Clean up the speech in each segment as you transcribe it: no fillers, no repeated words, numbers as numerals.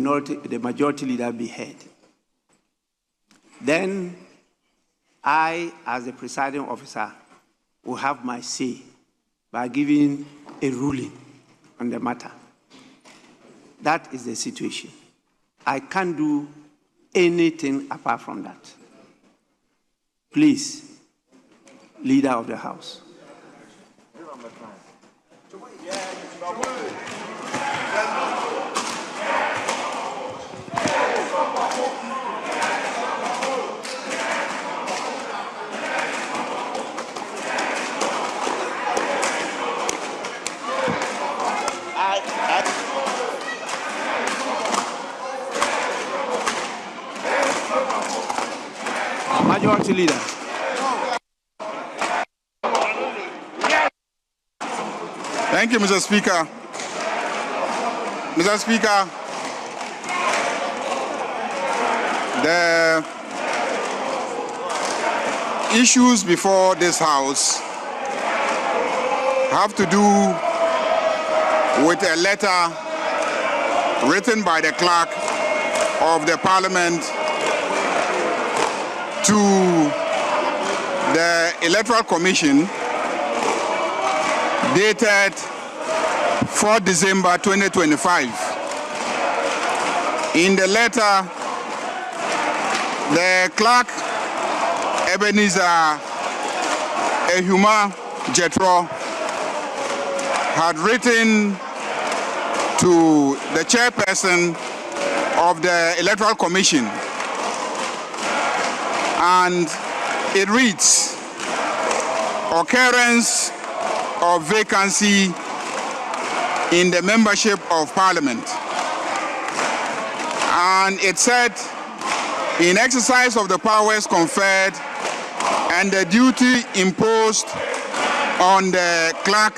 the majority leader be heard. Then I, as the presiding officer, will have my say by giving a ruling on the matter. That is the situation. I can't do anything apart from that. Please, Leader of the House. Majority Leader. Thank you, Mr. Speaker. Mr. Speaker, the issues before this House have to do with a letter written by the clerk of the Parliament to the Electoral Commission dated 4 December 2025. In the letter, the clerk, Ebenezer Ehuma Jethro, had written to the chairperson of the Electoral Commission, and it reads, occurrence of vacancy in the membership of Parliament. And it said, in exercise of the powers conferred and the duty imposed on the clerk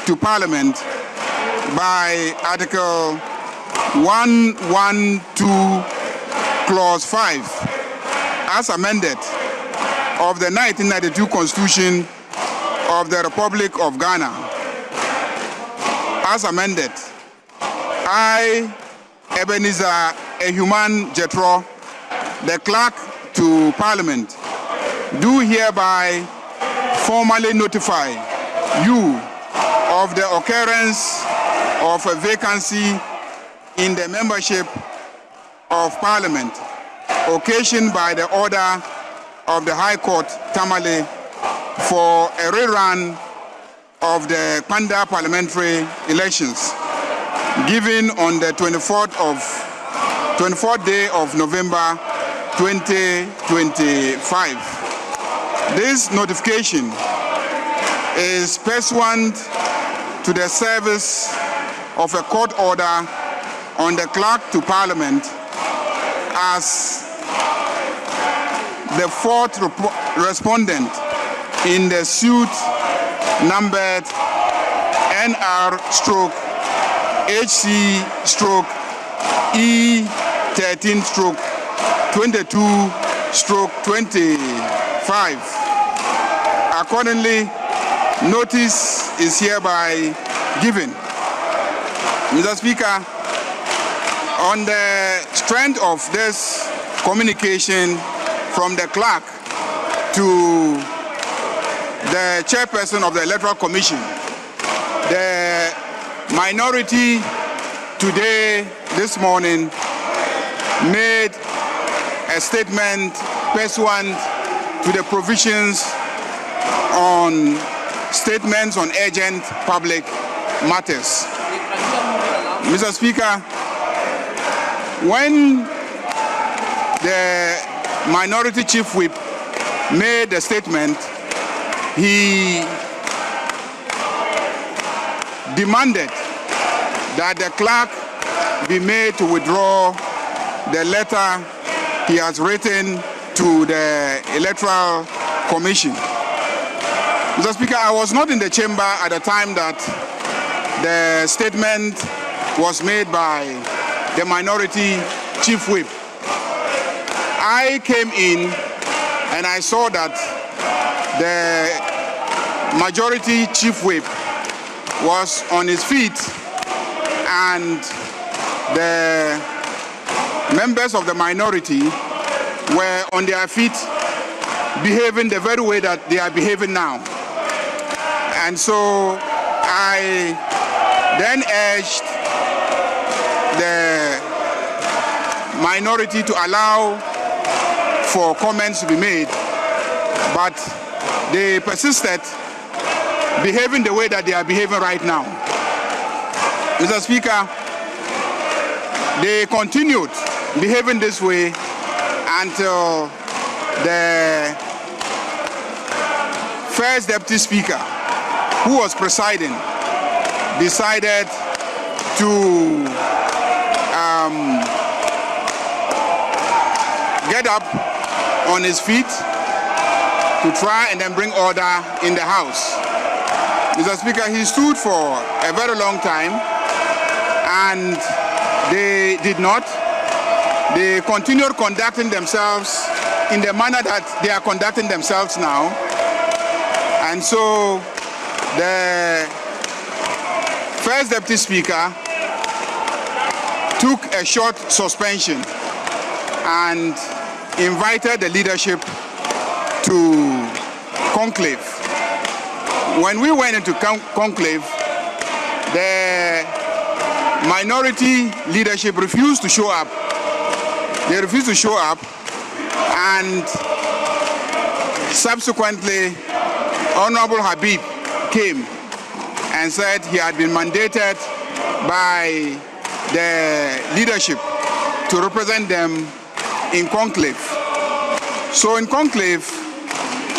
to Parliament by Article 112, Clause 5, as amended, of the 1992 Constitution of the Republic of Ghana, as amended, I, Ebenezer Ehuma Jethro, the clerk to Parliament, do hereby formally notify you of the occurrence of a vacancy in the membership of Parliament, occasioned by the order of the High Court, Tamale, for a rerun of the Panda parliamentary elections, given on the 24th day of November 2025. This notification is pursuant to the service of a court order on the clerk to Parliament as the fourth respondent in the suit numbered NR/HC/E13/22/25. Accordingly, notice is hereby given. Mr. Speaker, on the strength of this communication from the clerk to the chairperson of the Electoral Commission, the minority today, this morning, made a statement pursuant to the provisions on statements on urgent public matters. Mr. Speaker, when the minority chief whip made the statement, he demanded that the clerk be made to withdraw the letter he has written to the Electoral Commission. Mr. Speaker, I was not in the chamber at the time that the statement was made by the minority chief whip. I came in and I saw that the majority chief whip was on his feet and the members of the minority were on their feet, behaving the very way that they are behaving now. And so I then urged the minority to allow for comments to be made, but they persisted behaving the way that they are behaving right now. Mr. Speaker, they continued behaving this way until the first deputy speaker, who was presiding, decided to get up on his feet to try and then bring order in the House. Mr. Speaker, he stood for a very long time, and they did not. They continued conducting themselves in the manner that they are conducting themselves now. And so the first deputy speaker took a short suspension and invited the leadership to conclave. When we went into conclave, the minority leadership refused to show up. They refused to show up, and subsequently, Honorable Habib came and said he had been mandated by the leadership to represent them in conclave. So in conclave,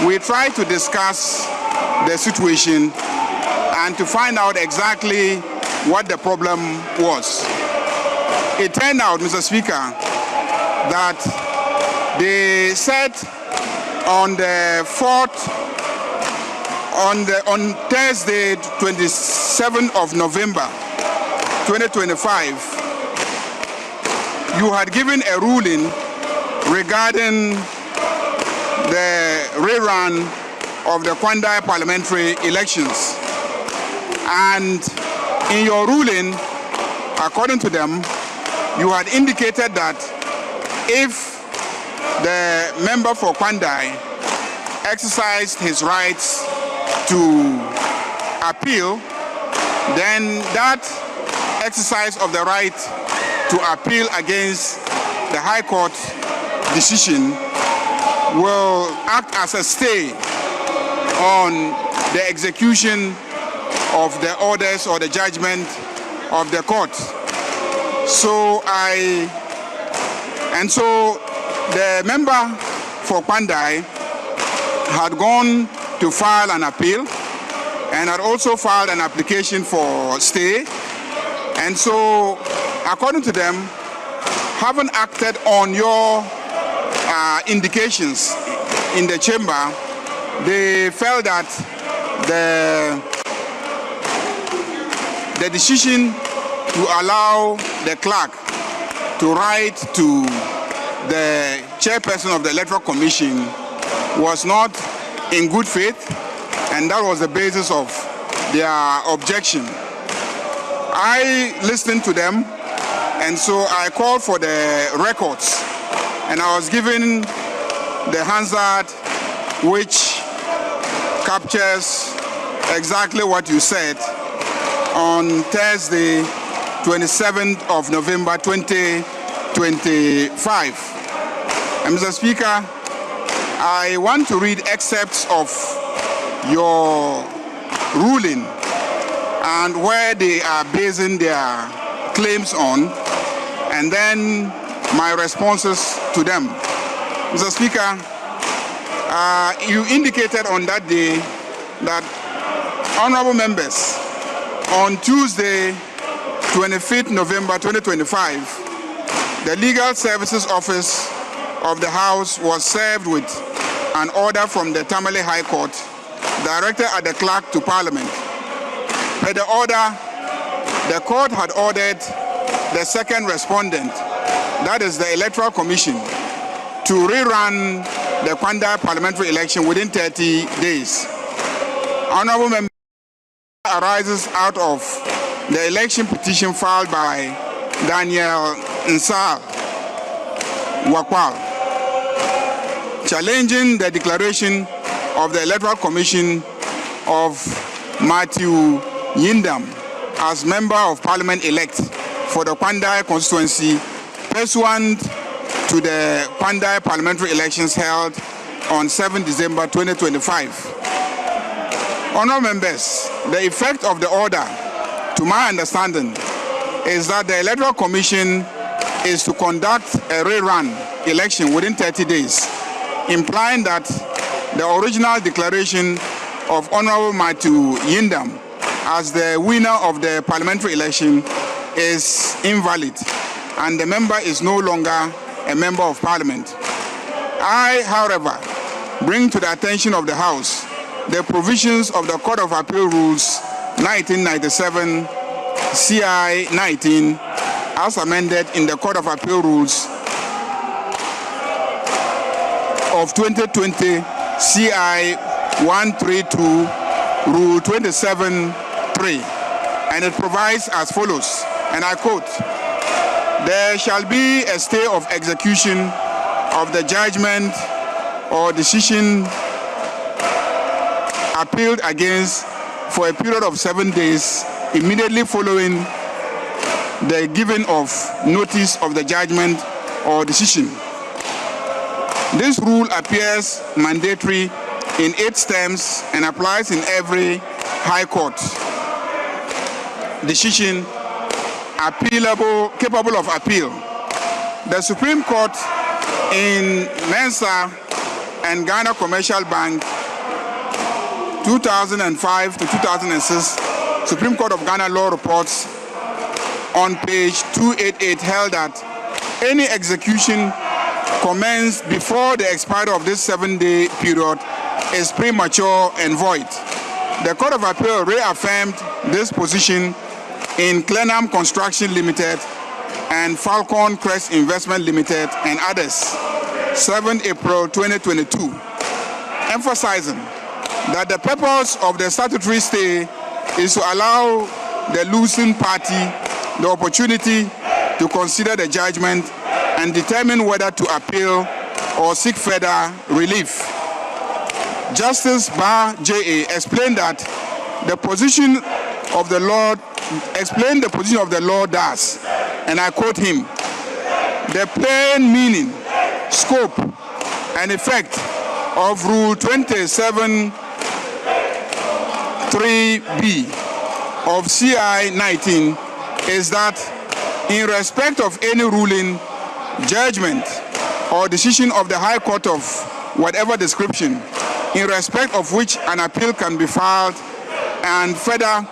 we tried to discuss the situation and to find out exactly what the problem was. It turned out, Mr. Speaker, that they said on the 4th, on Thursday, 27th of November, 2025, you had given a ruling regarding the rerun of the Kwandai parliamentary elections. And in your ruling, according to them, you had indicated that if the member for Kwandai exercised his rights to appeal, then that exercise of the right to appeal against the High Court decision will act as a stay on the execution of the orders or the judgment of the court. So the member for Kwandai had gone to file an appeal and had also filed an application for stay. And so, according to them, having acted on your indications in the chamber, they felt that the decision to allow the clerk to write to the chairperson of the Electoral Commission was not in good faith, and that was the basis of their objection. I listened to them, and so I called for the records, and I was given the Hansard, which captures exactly what you said on Thursday, 27th of November, 2025. And Mr. Speaker, I want to read excerpts of your ruling and where they are basing their claims on, and then my responses to them. Mr. Speaker, you indicated on that day that, honorable members, on Tuesday, 25th November 2025, the Legal Services Office of the House was served with an order from the Tamale High Court directed at the clerk to Parliament. Per the order, the court had ordered the second respondent, that is the Electoral Commission, to rerun the Kwandai parliamentary election within 30 days. Honorable member arises out of the election petition filed by Daniel Nsal Wakwal, challenging the declaration of the Electoral Commission of Matthew Yindam as Member of Parliament elect for the Pandai constituency pursuant to the Pandai parliamentary elections held on 7 December 2025. Honourable members, the effect of the order, to my understanding, is that the Electoral Commission is to conduct a rerun election within 30 days, implying that the original declaration of Honourable Matthew Yindam as the winner of the parliamentary election is invalid, and the member is no longer a member of Parliament. I, however, bring to the attention of the House the provisions of the Court of Appeal Rules 1997 CI 19 as amended in the Court of Appeal Rules of 2020 CI 132 Rule 27.3, and it provides as follows, and I quote, "There shall be a stay of execution of the judgment or decision appealed against for a period of 7 days immediately following the giving of notice of the judgment or decision." This rule appears mandatory in 8 terms and applies in every High Court decision capable of appeal. The Supreme Court in Mensa and Ghana Commercial Bank 2005 to 2006, Supreme Court of Ghana Law Reports on page 288 held that any execution commenced before the expiry of this 7-day period is premature and void. The Court of Appeal reaffirmed this position in Clenham Construction Limited and Falcon Crest Investment Limited and others, 7 April 2022, emphasizing that the purpose of the statutory stay is to allow the losing party the opportunity to consider the judgment and determine whether to appeal or seek further relief. Justice Bar J.A. explained that the position of the law does, and I quote him, "The plain meaning, scope, and effect of Rule 27(3)(b) of CI 19 is that in respect of any ruling, judgment, or decision of the High Court of whatever description, in respect of which an appeal can be filed, and further,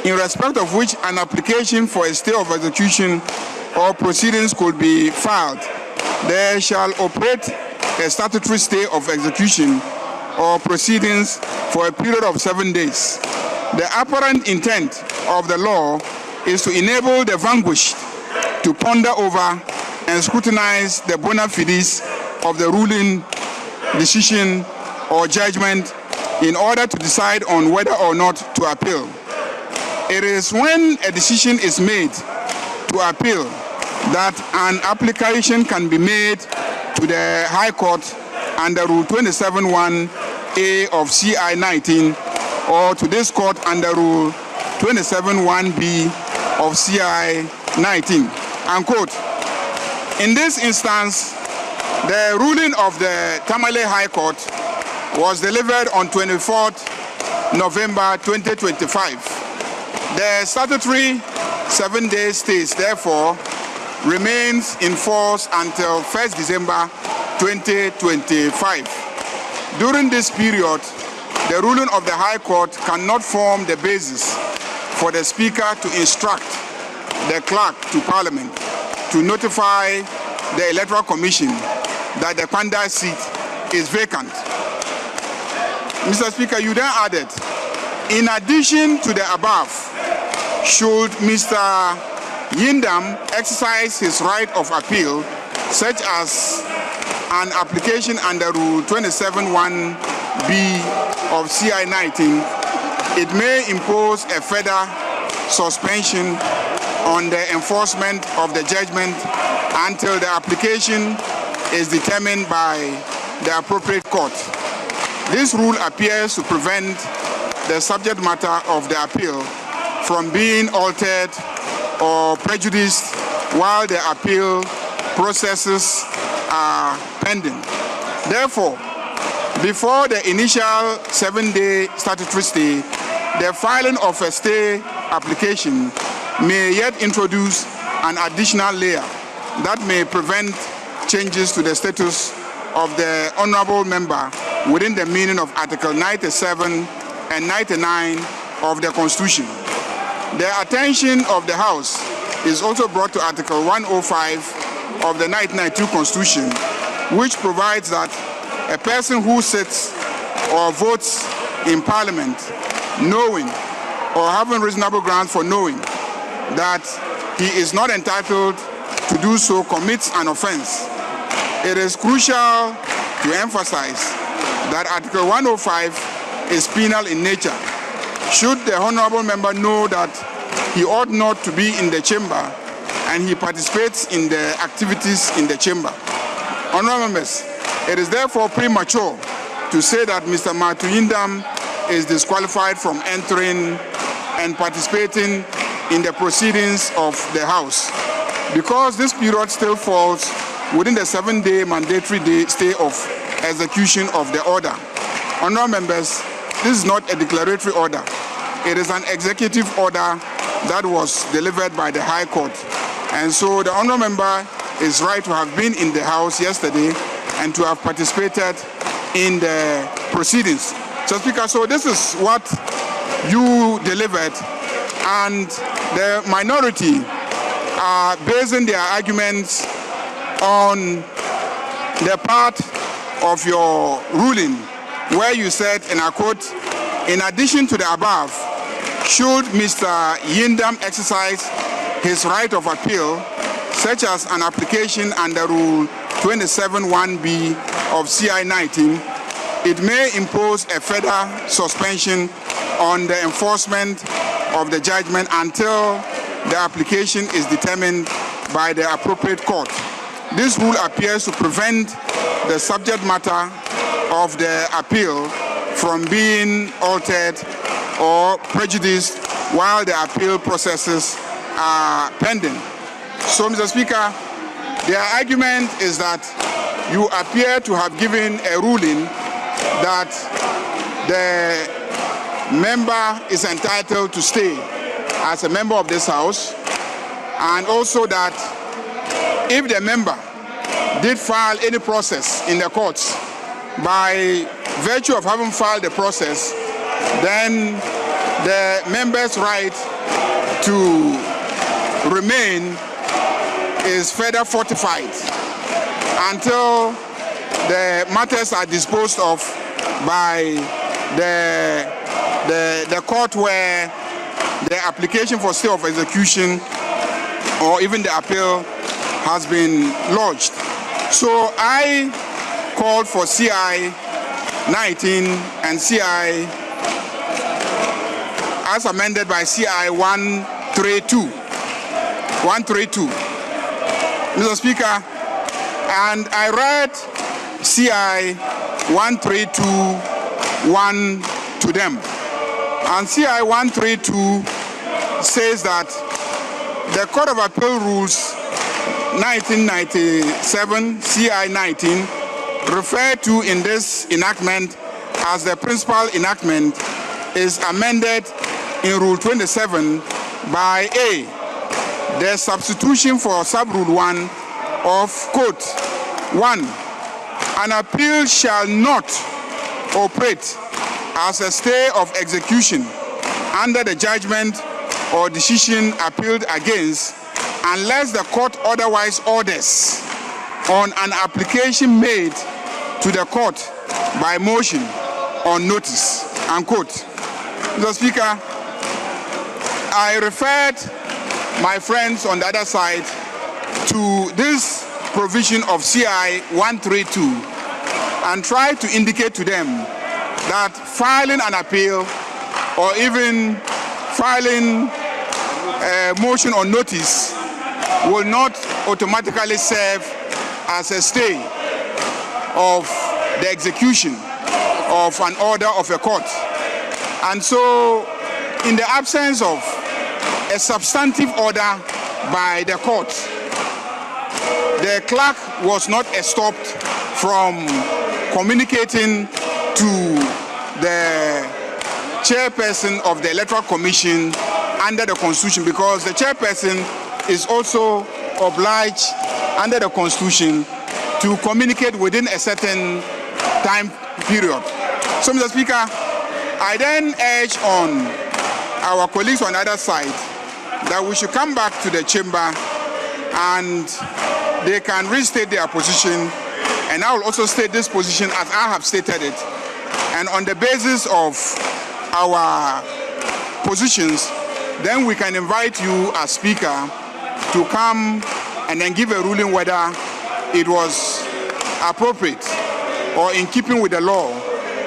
in respect of which an application for a stay of execution or proceedings could be filed, there shall operate a statutory stay of execution or proceedings for a period of 7 days. The apparent intent of the law is to enable the vanquished to ponder over and scrutinize the bona fides of the ruling decision or judgment in order to decide on whether or not to appeal. It is when a decision is made to appeal that an application can be made to the High Court under Rule 27(1)(a) of CI 19 or to this court under Rule 27(1)(b) of CI 19. Unquote. In this instance, the ruling of the Tamale High Court was delivered on 24th November 2025. The statutory 7-day stay, therefore, remains in force until 1st December 2025. During this period, the ruling of the High Court cannot form the basis for the Speaker to instruct the Clerk to Parliament to notify the Electoral Commission that the Pandai seat is vacant. Mr. Speaker, you then added, in addition to the above, should Mr. Yindam exercise his right of appeal, such as an application under Rule 27(1)(b) of CI 19, it may impose a further suspension on the enforcement of the judgment until the application is determined by the appropriate court. This rule appears to prevent the subject matter of the appeal from being altered or prejudiced while the appeal processes are pending. Therefore, before the initial 7-day statutory stay, the filing of a stay application may yet introduce an additional layer that may prevent changes to the status of the honorable member within the meaning of Article 97 and 99 of the Constitution. The attention of the House is also brought to Article 105 of the 1992 Constitution, which provides that a person who sits or votes in Parliament knowing or having reasonable grounds for knowing that he is not entitled to do so commits an offense. It is crucial to emphasize that Article 105 is penal in nature. Should the honorable member know that he ought not to be in the chamber and he participates in the activities in the chamber. Honorable members, it is therefore premature to say that Mr. Matuyindam is disqualified from entering and participating in the proceedings of the House, because this period still falls within the 7-day mandatory stay of execution of the order. Honorable members, this is not a declaratory order. It is an executive order that was delivered by the High Court. And so the honorable member is right to have been in the House yesterday and to have participated in the proceedings. So, Speaker, so this is what you delivered, and the minority are basing their arguments on the part of your ruling where you said, and I quote, "In addition to the above, should Mr. Yindam exercise his right of appeal, such as an application under Rule 27(1)(b) of CI 19, it may impose a further suspension on the enforcement of the judgment until the application is determined by the appropriate court. This rule appears to prevent the subject matter of the appeal from being altered or prejudiced while the appeal processes are pending." So, Mr. Speaker, their argument is that you appear to have given a ruling that the member is entitled to stay as a member of this House, and also that if the member did file any process in the courts, by virtue of having filed the process, then the member's right to remain is further fortified until the matters are disposed of by the court where the application for stay of execution or even the appeal has been lodged. So I called for CI 19 and CI as amended by CI 132. Mr. Speaker, and I read CI 132(1) to them. And CI 132 says that the Court of Appeal Rules 1997, CI 19, referred to in this enactment as the principal enactment, is amended in Rule 27 by A, the substitution for sub-rule 1 of, quote, 1, an appeal shall not operate as a stay of execution under the judgment or decision appealed against unless the court otherwise orders on an application made to the court by motion or notice, unquote. Mr. Speaker, I referred my friends on the other side to this provision of CI 132 and tried to indicate to them that filing an appeal or even filing a motion or notice will not automatically serve as a stay of the execution of an order of a court. And so, in the absence of a substantive order by the court, the clerk was not stopped from communicating to the chairperson of the Electoral Commission under the Constitution, because the chairperson is also obliged under the Constitution to communicate within a certain time period. So, Mr. Speaker, I then urge on our colleagues on the other side that we should come back to the chamber and they can restate their position, and I will also state this position as I have stated it. And on the basis of our positions, then we can invite you as Speaker to come and then give a ruling whether it was appropriate or in keeping with the law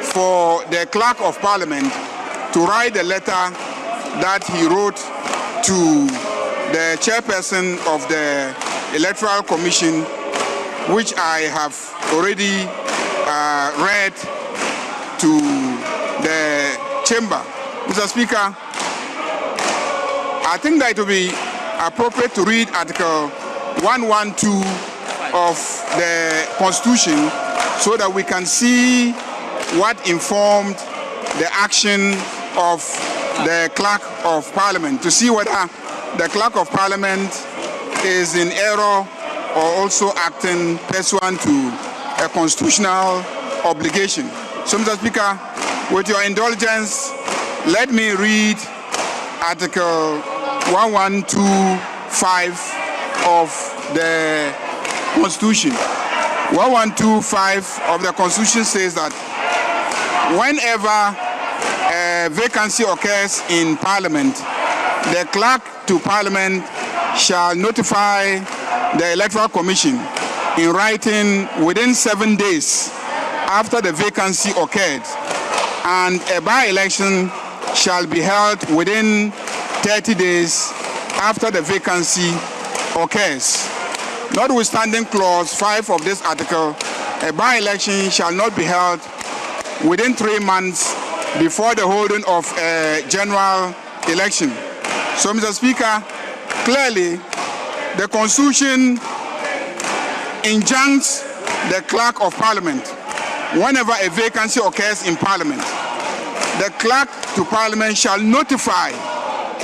for the Clerk of Parliament to write the letter that he wrote to the chairperson of the Electoral Commission, which I have already read to the chamber. Mr. Speaker, I think that it will be appropriate to read Article 112 of the Constitution so that we can see what informed the action of the Clerk of Parliament, to see whether the Clerk of Parliament is in error or also acting pursuant to a constitutional obligation. So, Mr. Speaker, with your indulgence, let me read Article 1125 of the Constitution. 1125 of the Constitution says that whenever a vacancy occurs in Parliament, the Clerk to Parliament shall notify the Electoral Commission in writing within 7 days after the vacancy occurred, and a by-election shall be held within 30 days after the vacancy occurs. Notwithstanding clause 5 of this article, a by-election shall not be held within 3 months before the holding of a general election. So, Mr. Speaker, clearly the Constitution enjoins the Clerk of Parliament, whenever a vacancy occurs in Parliament, the Clerk to Parliament shall notify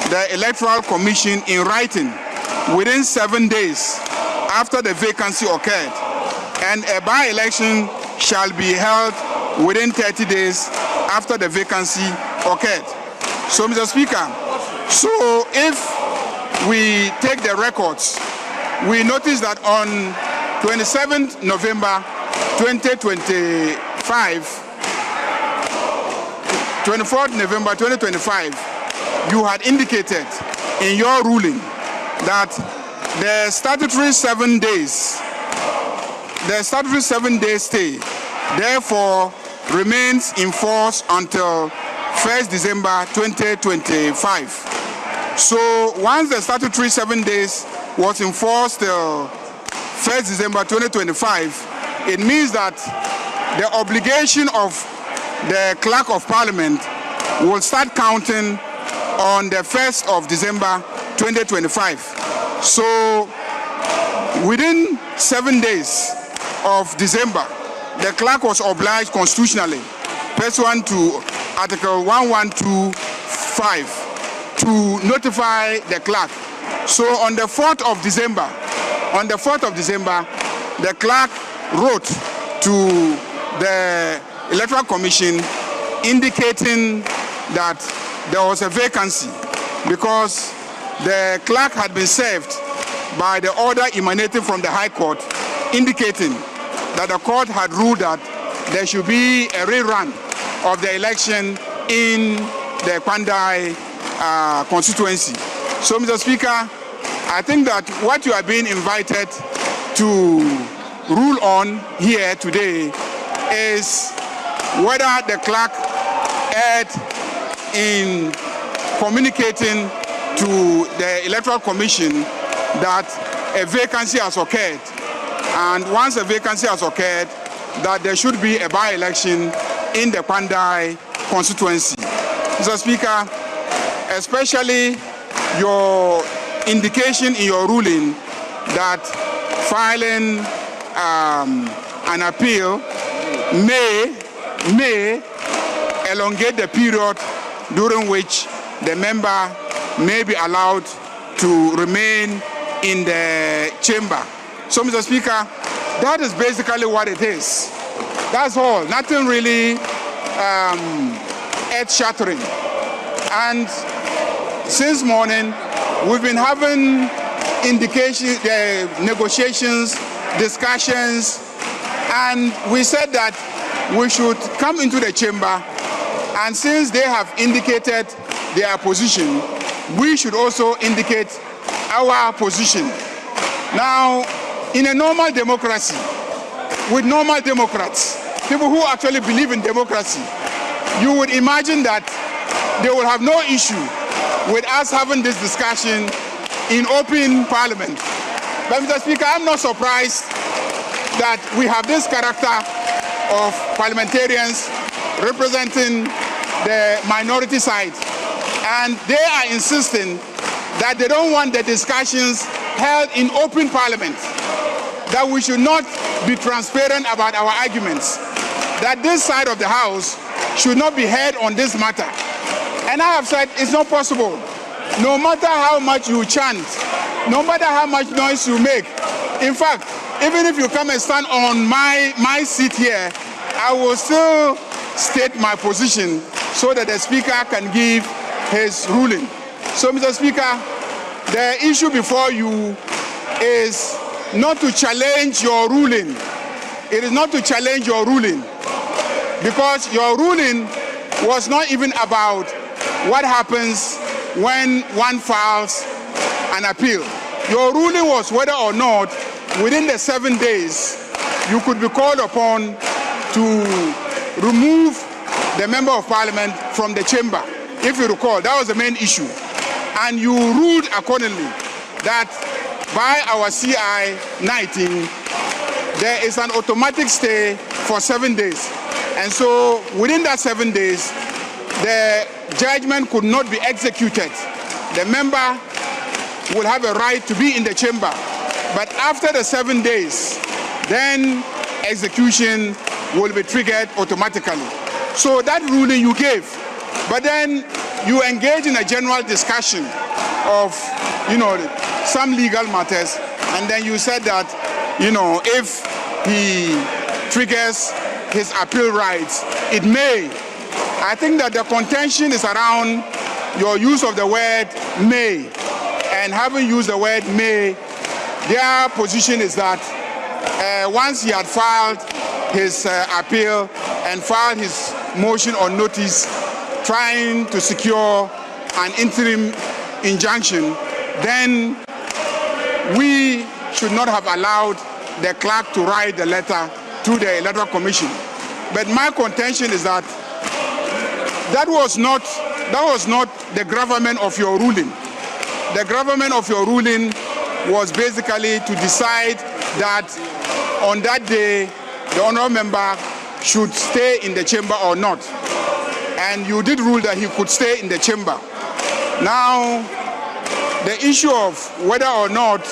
the Electoral Commission in writing within 7 days after the vacancy occurred, and a by-election shall be held within 30 days after the vacancy occurred. So, Mr. Speaker, so if we take the records, we notice that on 27th November 2025, 24th November 2025, you had indicated in your ruling that the statutory 7 days, stay, therefore remains in force until 1st December 2025. So once the statutory 7 days was in force till 1st December 2025, it means that the obligation of the Clerk of Parliament will start counting on the 1st of December 2025. So within 7 days of December, the clerk was obliged constitutionally, pursuant to Article 1125, to notify the clerk. So on the 4th of December, the clerk wrote to the Electoral Commission indicating that there was a vacancy because the clerk had been served by the order emanating from the High Court indicating that the court had ruled that there should be a rerun of the election in the Kwandai constituency. So, Mr. Speaker, I think that what you are being invited to rule on here today is whether the clerk erred in communicating to the Electoral Commission that a vacancy has occurred. And once a vacancy has occurred, that there should be a by-election in the Kwandai constituency. Mr. Speaker, especially your indication in your ruling that filing an appeal may elongate the period during which the member may be allowed to remain in the chamber. So, Mr. Speaker, that is basically what it is. That's all. Nothing really earth-shattering. And since morning, we've been having indications, negotiations, discussions, and we said that we should come into the chamber, and since they have indicated their position, we should also indicate our position. Now, in a normal democracy, with normal Democrats, people who actually believe in democracy, you would imagine that they will have no issue with us having this discussion in open parliament. But Mr. Speaker, I'm not surprised that we have this character of parliamentarians representing the minority side, and they are insisting that they don't want the discussions held in open parliament, that we should not be transparent about our arguments, that this side of the House should not be heard on this matter. And I have said it's not possible. No matter how much you chant, no matter how much noise you make, in fact, even if you come and stand on my seat here, I will still state my position so that the Speaker can give his ruling. So, Mr. Speaker, the issue before you is not to challenge your ruling. It is not to challenge your ruling, because your ruling was not even about what happens when one files an appeal. Your ruling was whether or not within the 7 days you could be called upon to remove the member of parliament from the chamber. If you recall, that was the main issue. And you ruled accordingly that by our CI 19, there is an automatic stay for 7 days. And so within that 7 days, the judgment could not be executed. The member will have a right to be in the chamber. But after the 7 days, then execution will be triggered automatically. So that ruling you gave, but then you engage in a general discussion of, some legal matters, and then you said that, if he triggers his appeal rights, it may. I think that the contention is around your use of the word may, and having used the word may, their position is that once he had filed his appeal and filed his motion or notice trying to secure an interim injunction, then we should not have allowed the clerk to write the letter to the Electoral Commission. But my contention is that that was not the gravamen of your ruling. The gravamen of your ruling was basically to decide that on that day the honourable member should stay in the chamber or not. And you did rule that he could stay in the chamber. Now, the issue of whether or not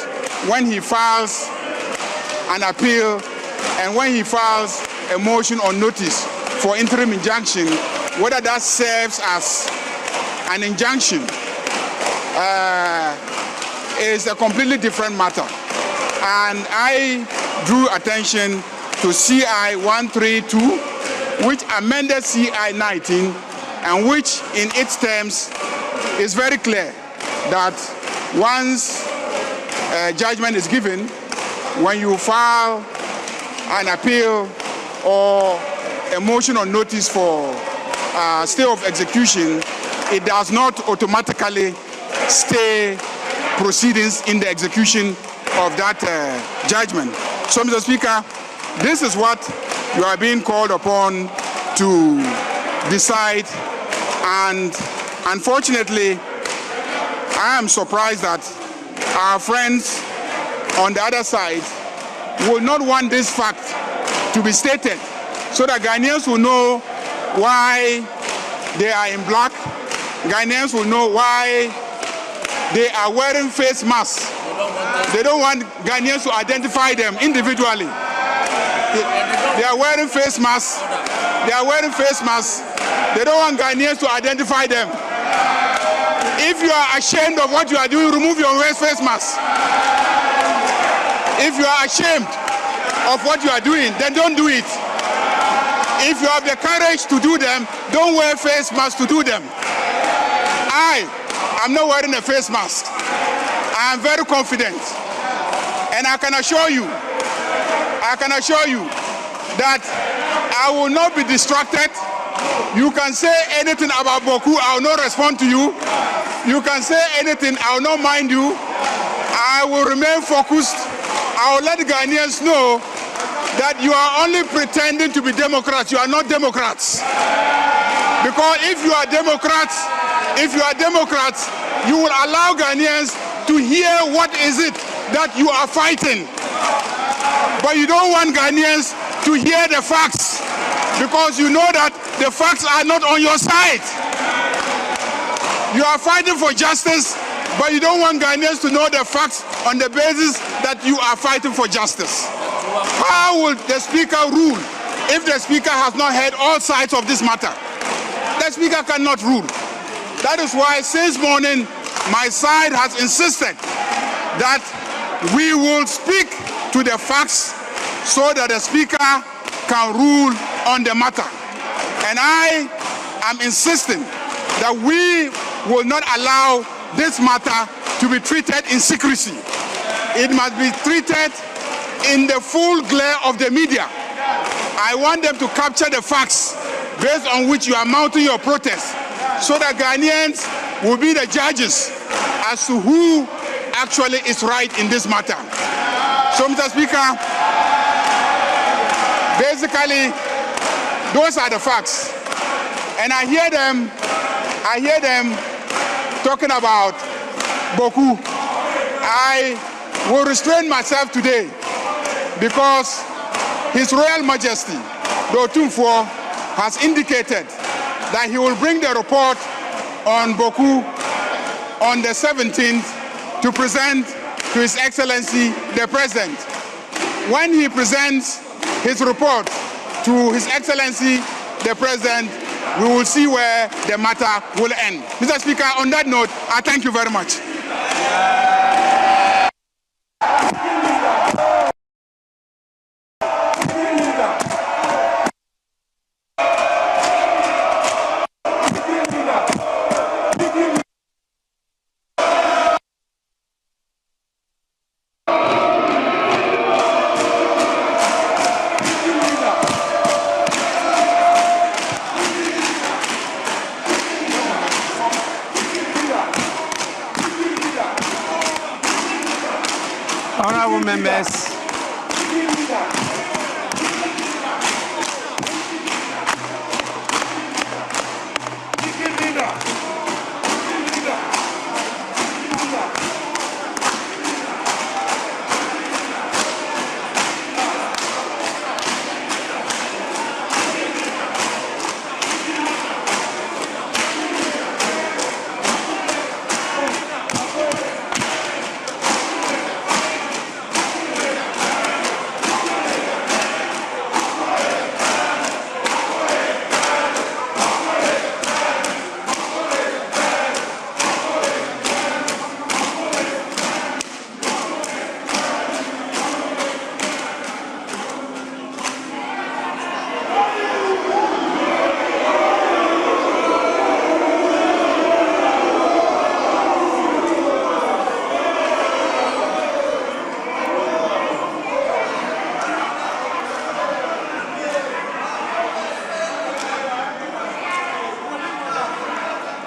when he files an appeal and when he files a motion or notice for interim injunction, whether that serves as an injunction is a completely different matter. And I drew attention to CI 132, which amended CI 19, and which in its terms is very clear that once judgment is given, when you file an appeal or a motion or notice for stay of execution, it does not automatically stay proceedings in the execution of that judgment. So, Mr. Speaker, this is what you are being called upon to decide, and unfortunately, I am surprised that our friends on the other side will not want this fact to be stated so that Ghanaians will know why they are in black. Ghanaians will know why they are wearing face masks. They don't want Ghanaians to identify them individually. They are wearing face masks. They are wearing face masks. They don't want Ghanaians to identify them. If you are ashamed of what you are doing, remove your face mask. If you are ashamed of what you are doing, then don't do it. If you have the courage to do them, don't wear face masks to do them. I'm not wearing a face mask. I am very confident. And I can assure you that I will not be distracted. You can say anything about Boku, I will not respond to you. You can say anything, I will not mind you. I will remain focused. I will let the Ghanaians know that you are only pretending to be Democrats. You are not Democrats. Because if you are Democrats, you will allow Ghanaians to hear what is it that you are fighting. But you don't want Ghanaians to hear the facts because you know that the facts are not on your side. You are fighting for justice, but you don't want Ghanaians to know the facts on the basis that you are fighting for justice. How will the Speaker rule if the Speaker has not heard all sides of this matter? The Speaker cannot rule. That is why since morning, my side has insisted that we will speak to the facts so that the Speaker can rule on the matter. And I am insisting that we will not allow this matter to be treated in secrecy. It must be treated in the full glare of the media. I want them to capture the facts based on which you are mounting your protest so that Ghanaians will be the judges as to who actually is right in this matter. So, Mr. Speaker, basically, those are the facts. And I hear them talking about Boku. I will restrain myself today because His Royal Majesty, the Otumfuo, has indicated that he will bring the report on Boku on the 17th to present to His Excellency the President. When he presents his report to His Excellency the President, we will see where the matter will end. Mr. Speaker, on that note, I thank you very much.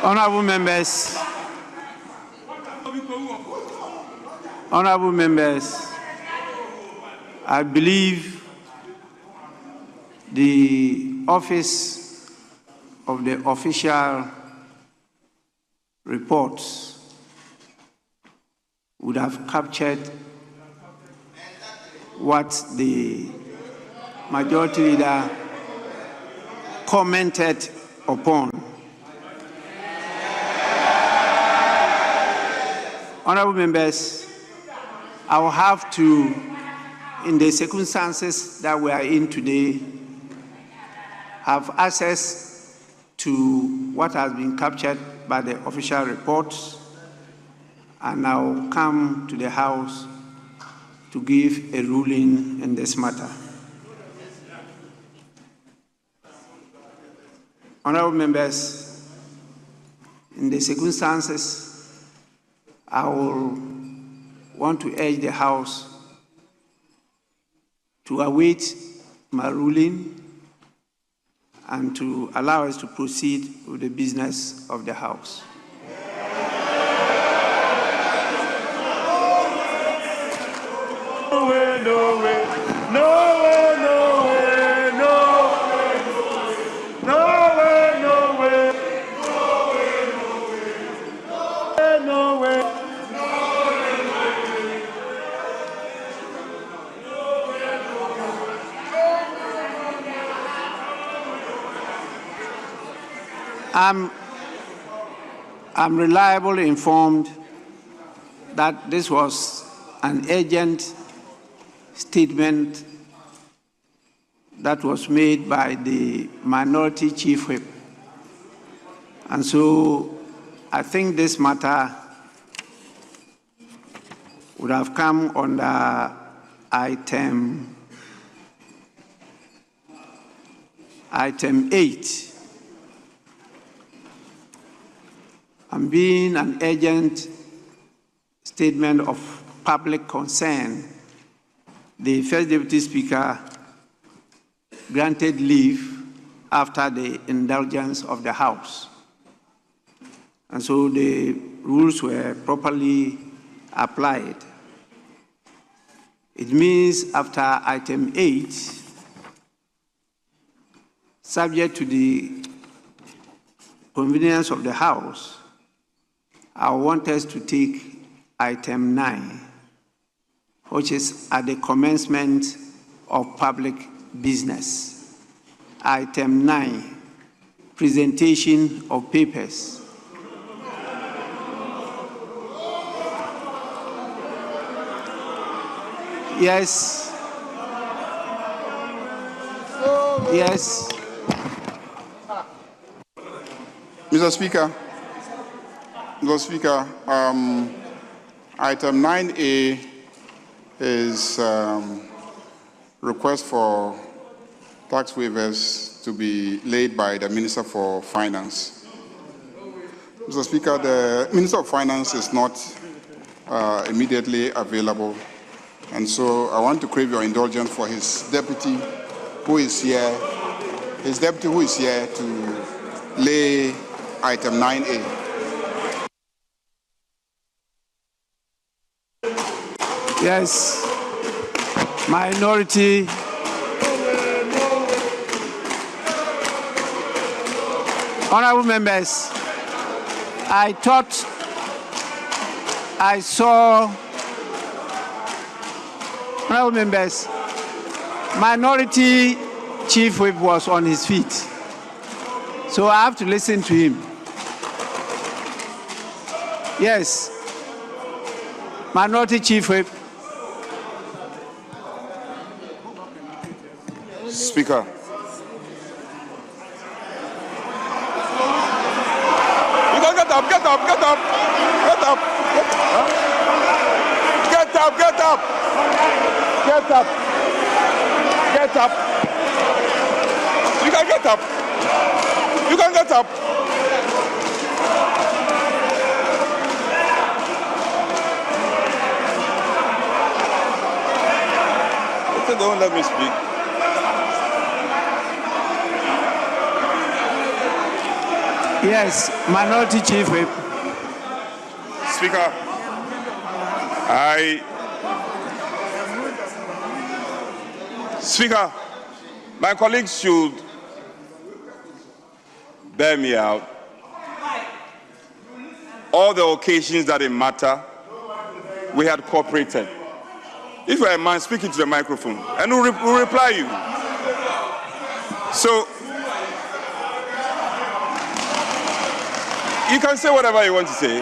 Honorable members, honorable members, I believe the office of the official reports would have captured what the Majority Leader commented upon. Honorable members, I will have to, in the circumstances that we are in today, have access to what has been captured by the official reports, and I will come to the House to give a ruling in this matter. Honorable members, in the circumstances, I will want to urge the House to await my ruling and to allow us to proceed with the business of the House. No way, no way, no way, no way, no way, no way, no way, no way, no way. I'm reliably informed that this was an urgent statement that was made by the Minority Chief Whip. And so I think this matter would have come under item 8. And being an urgent statement of public concern, the First Deputy Speaker granted leave after the indulgence of the House. And so the rules were properly applied. It means after item 8, subject to the convenience of the House, I want us to take item 9, which is at the commencement of public business. Item 9, presentation of papers. Yes. Yes. Mr. Speaker, item 9A is request for tax waivers to be laid by the Minister for Finance. Mr. Speaker, the Minister of Finance is not immediately available, and so I want to crave your indulgence for his deputy who is here, to lay item 9A. Yes, minority. Honorable members, I thought I saw, honorable members, Minority Chief Whip was on his feet, so I have to listen to him. Yes, Minority Chief Whip. Speaker. You can get up, get up, get up, get up, get up, get up, get up, get up. You can get up. You can get up. Don't let me speak. Yes, Minority Chief Whip. Speaker, Speaker, my colleagues should bear me out. All the occasions that it matter, we had cooperated. If you're a man, speak into the microphone, and we'll reply you. So, you can say whatever you want to say.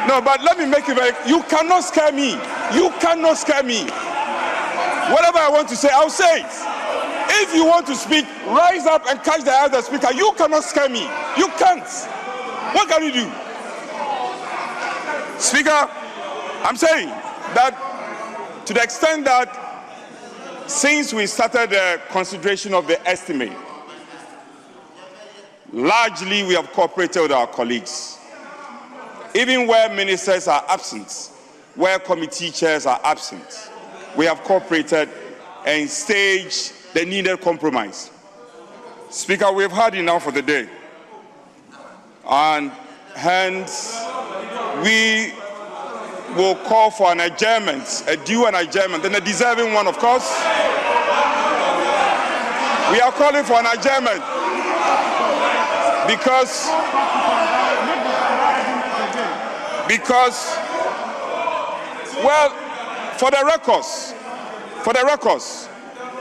No, but let me make it very, you cannot scare me. You cannot scare me. Whatever I want to say, I'll say it. If you want to speak, rise up and catch the eye of the speaker. You cannot scare me. You can't. What can you do? Speaker, I'm saying that to the extent that since we started the consideration of the estimate, largely we have cooperated with our colleagues. Even where ministers are absent, where committee chairs are absent, we have cooperated and staged the needed compromise. Speaker, we've had enough for the day. And hence, we will call for an adjournment, a due and adjournment, and a deserving one, of course. We are calling for an adjournment because well, for the records,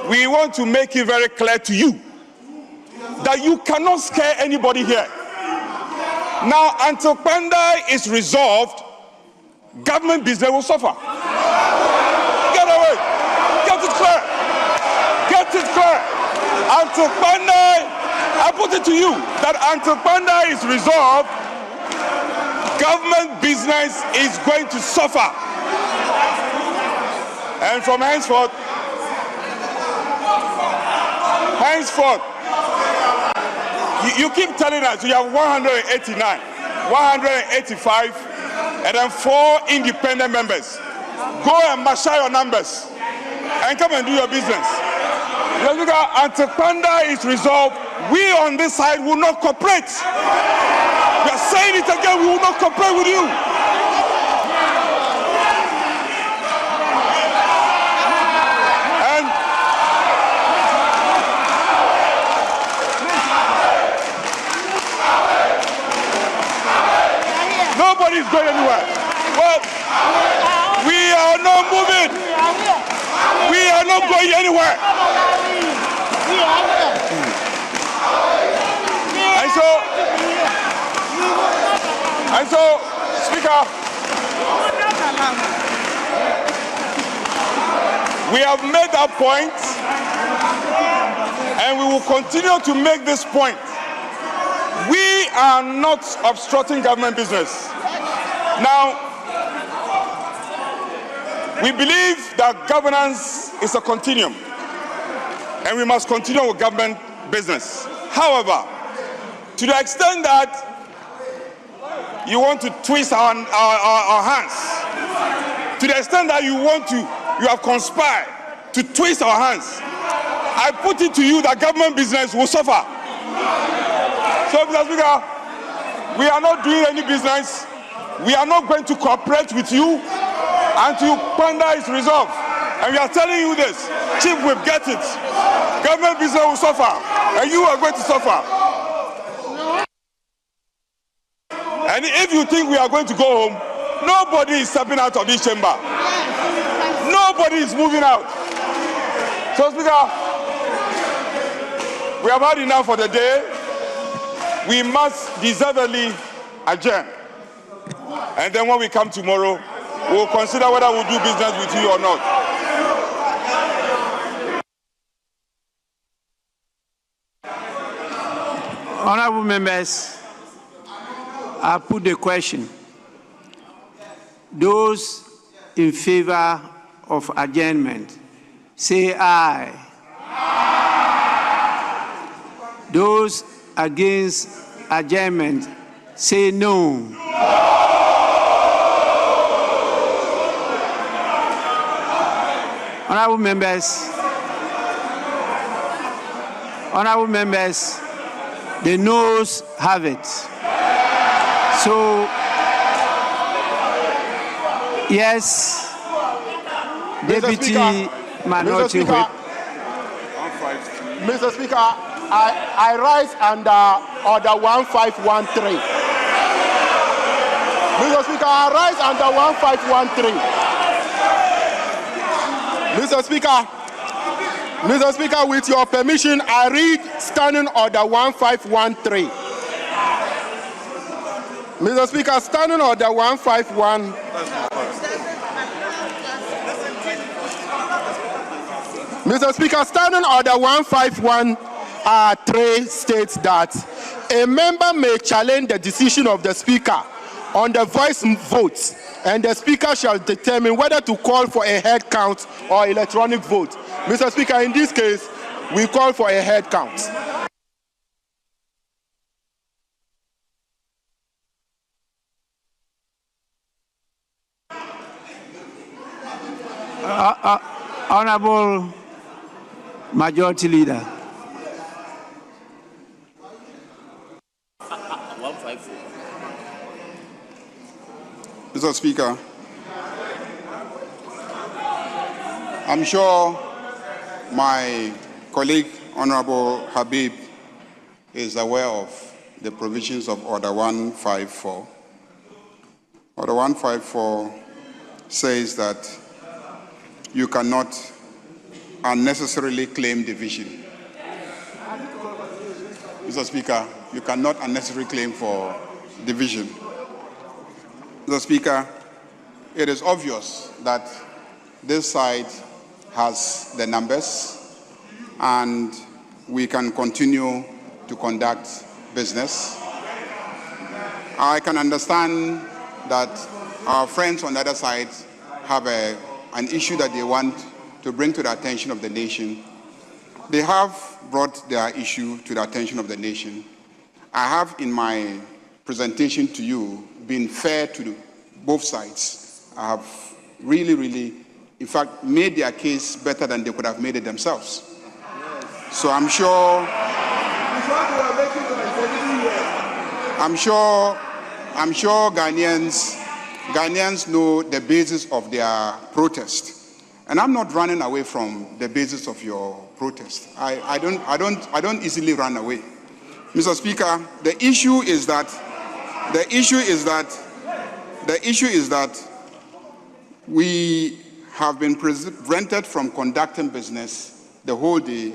we want to make it very clear to you that you cannot scare anybody here. Now, until Pandai is resolved, government business will suffer. Get away. Get it clear. Get it clear. Until Pandai, I put it to you that until Pandai is resolved, government business is going to suffer. And from henceforth, you keep telling us you have 189, 185, and then 4 independent members. Go and marshal your numbers and come and do your business. Until Panda is resolved, we on this side will not cooperate. We are saying it again, we will not cooperate with you. And nobody is going anywhere. Well, we are not moving. We are not going anywhere. And so, Speaker, we have made that point, and we will continue to make this point. We are not obstructing government business. Now, we believe that governance is a continuum, and we must continue with government business. However, to the extent that you want to twist our hands, to the extent that you have conspired to twist our hands, I put it to you that government business will suffer. So, Mr. Speaker, we are not doing any business. We are not going to cooperate with you until Panda is resolved. And we are telling you this, Chief, we'll get it. Government business will suffer, and you are going to suffer. And if you think we are going to go home, nobody is stepping out of this chamber. Nobody is moving out. So, Speaker, we have had enough for the day. We must deservedly adjourn. And then when we come tomorrow, we'll consider whether we'll do business with you or not. Honorable members, I put the question. Those in favor of adjournment, say aye. Those against adjournment, say no. Honorable members, the noes have it. So, yes, Deputy Minority Whip. Mr. Speaker, I rise under Order 1513. Mr. Speaker, I rise under 1513. Mr. Speaker, Mr. Speaker, with your permission, I read Standing Order 1513. Mr. Speaker, Standing Order 151. Mr. Speaker, Standing Order 151(3) states that a member may challenge the decision of the Speaker on the voice vote, and the Speaker shall determine whether to call for a head count or electronic vote. Mr. Speaker, in this case, we call for a head count. Honorable Majority Leader. 154. Mr. Speaker, I'm sure my colleague, Honorable Habib, is aware of the provisions of Order 154. Order 154 says that you cannot unnecessarily claim division. Mr. Speaker, you cannot unnecessarily claim for division. Mr. Speaker, it is obvious that this side has the numbers and we can continue to conduct business. I can understand that our friends on the other side have an issue that they want to bring to the attention of the nation. They have brought their issue to the attention of the nation. I have, in my presentation to you, been fair to both sides. I have really, in fact, made their case better than they could have made it themselves. So I'm sure Ghanaians know the basis of their protest. And I'm not running away from the basis of your protest. I don't easily run away. Mr. Speaker, the issue is that we have been prevented from conducting business the whole day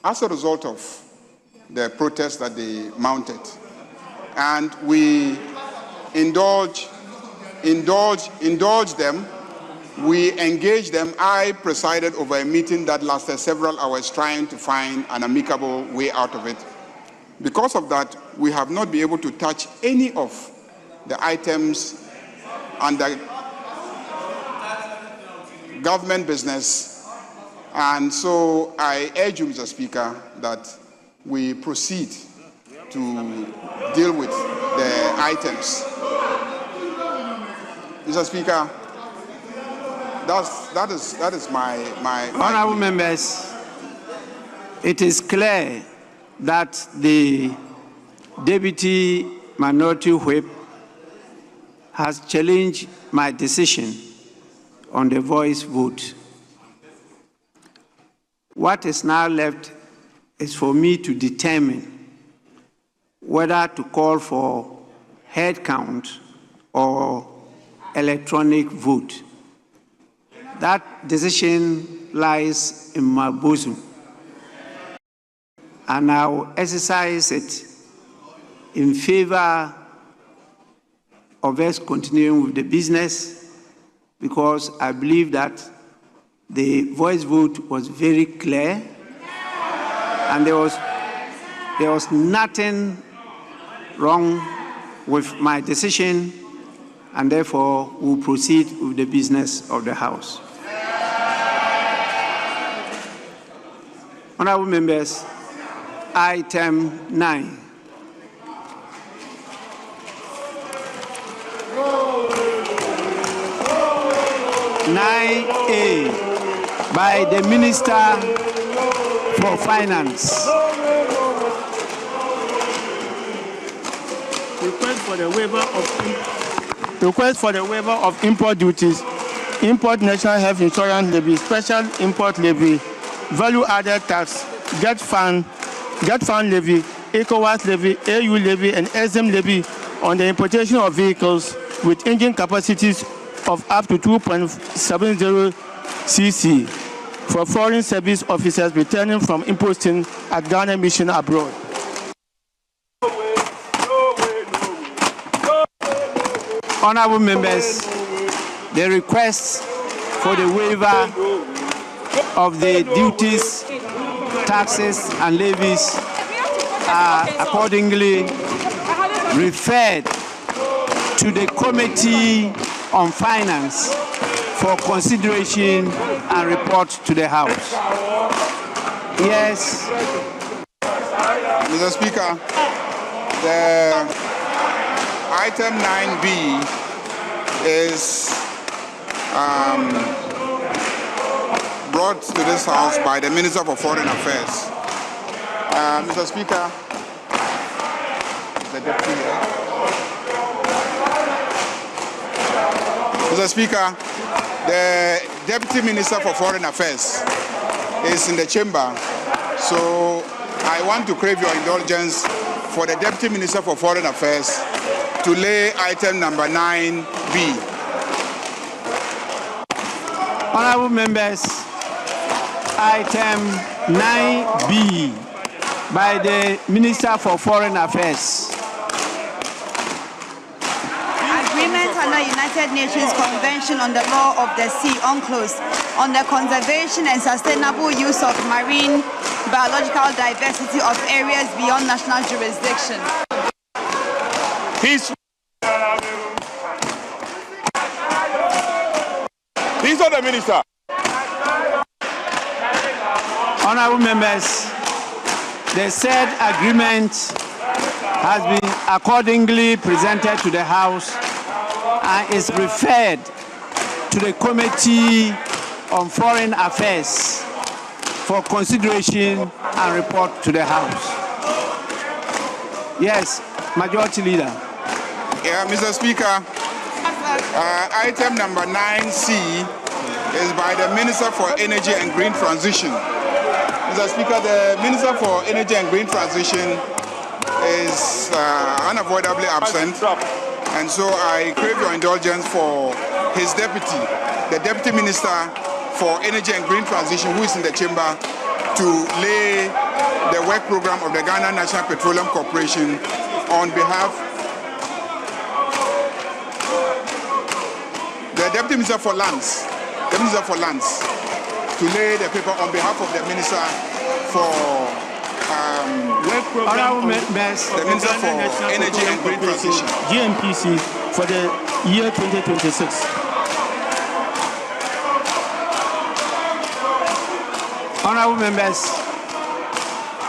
as a result of the protest that they mounted. And we indulge them. We engaged them. I presided over a meeting that lasted several hours trying to find an amicable way out of it. Because of that, we have not been able to touch any of the items under government business. And so I urge you, Mr. Speaker, that we proceed to deal with the items. Mr. Speaker, that is my Honorable members, it is clear that the Deputy Minority Whip has challenged my decision on the voice vote. What is now left is for me to determine whether to call for head count or electronic vote. That decision lies in my bosom, and I will exercise it in favor of us continuing with the business, because I believe that the voice vote was very clear, and there was nothing wrong with my decision, and therefore we'll proceed with the business of the House. Honorable members, item 9. (9A) by the Minister for Finance. Request for the waiver of import duties, import national health insurance levy, special import levy, value-added tax, get fund levy, ECOWAS levy, AU levy, and SM levy on the importation of vehicles with engine capacities of up to 2.70 cc. for foreign service officers returning from imposting at Ghana mission abroad. Honorable members, the request for the waiver of the duties, taxes, and levies are accordingly referred to the Committee on Finance for consideration and report to the House. Yes. Mr. Speaker, the item 9B is brought to this House by the Minister for Foreign Affairs. Mr. Speaker, the Deputy here. Mr. Speaker, the Deputy Minister for Foreign Affairs is in the chamber, so I want to crave your indulgence for the Deputy Minister for Foreign Affairs to lay item number 9B. Honorable members, item 9B by the Minister for Foreign Affairs. Agreement under United Nations Convention on the Law of the Sea, UNCLOS, on the conservation and sustainable use of marine biological diversity of areas beyond national jurisdiction. He's not the minister. Honorable members, the said agreement has been accordingly presented to the House and is referred to the Committee on Foreign Affairs for consideration and report to the House. Yes, Majority Leader. Yeah, Mr. Speaker, item number 9C is by the Minister for Energy and Green Transition. Mr. Speaker, the Minister for Energy and Green Transition is unavoidably absent, and so I crave your indulgence for his deputy, the Deputy Minister for Energy and Green Transition, who is in the chamber, to lay the work program of the Ghana National Petroleum Corporation on behalf the Deputy Minister for Lands, to lay the paper on behalf of the Minister for Honorable members, the Minister for Energy and Green Transition, GMPC, for the year 2026. Honorable members,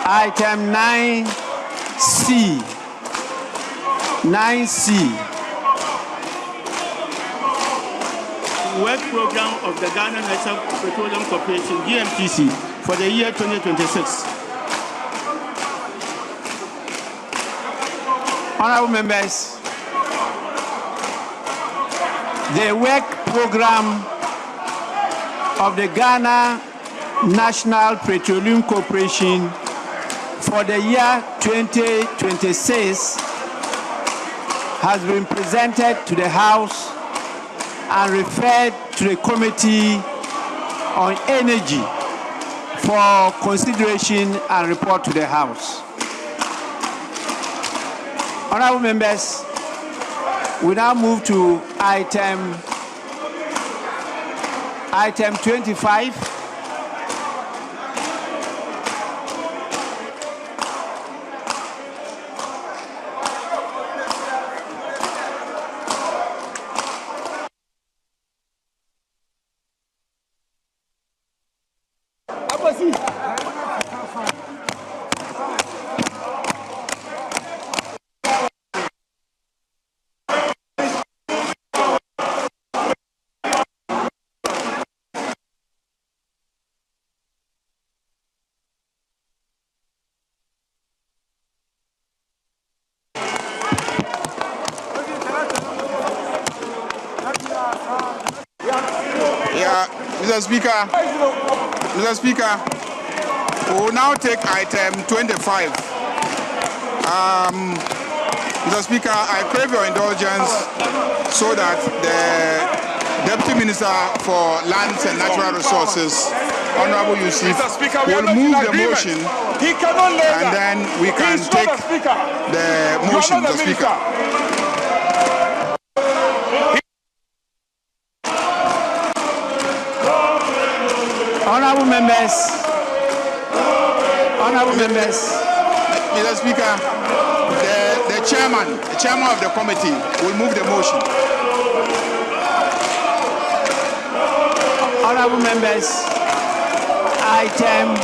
item 9C. 9C. Work program of the Ghana National Petroleum Corporation, GMPC, for the year 2026. Honorable members, the work program of the Ghana National Petroleum Corporation for the year 2026 has been presented to the House and referred to the Committee on Energy for consideration and report to the House. Honorable members, we now move to item 25. Mr. Speaker, we will now take item 25. Mr. Speaker, I crave your indulgence so that the Deputy Minister for Lands and Natural Resources Honorable Yusuf Mr. Speaker, we are will not in move the agreement. motion, He cannot lay and that. then we He can is not take a speaker. the You motion, are not Mr. the Speaker. minister. Honorable members. Honorable members. Mr. Speaker, the chairman of the committee will move the motion. Honorable members, item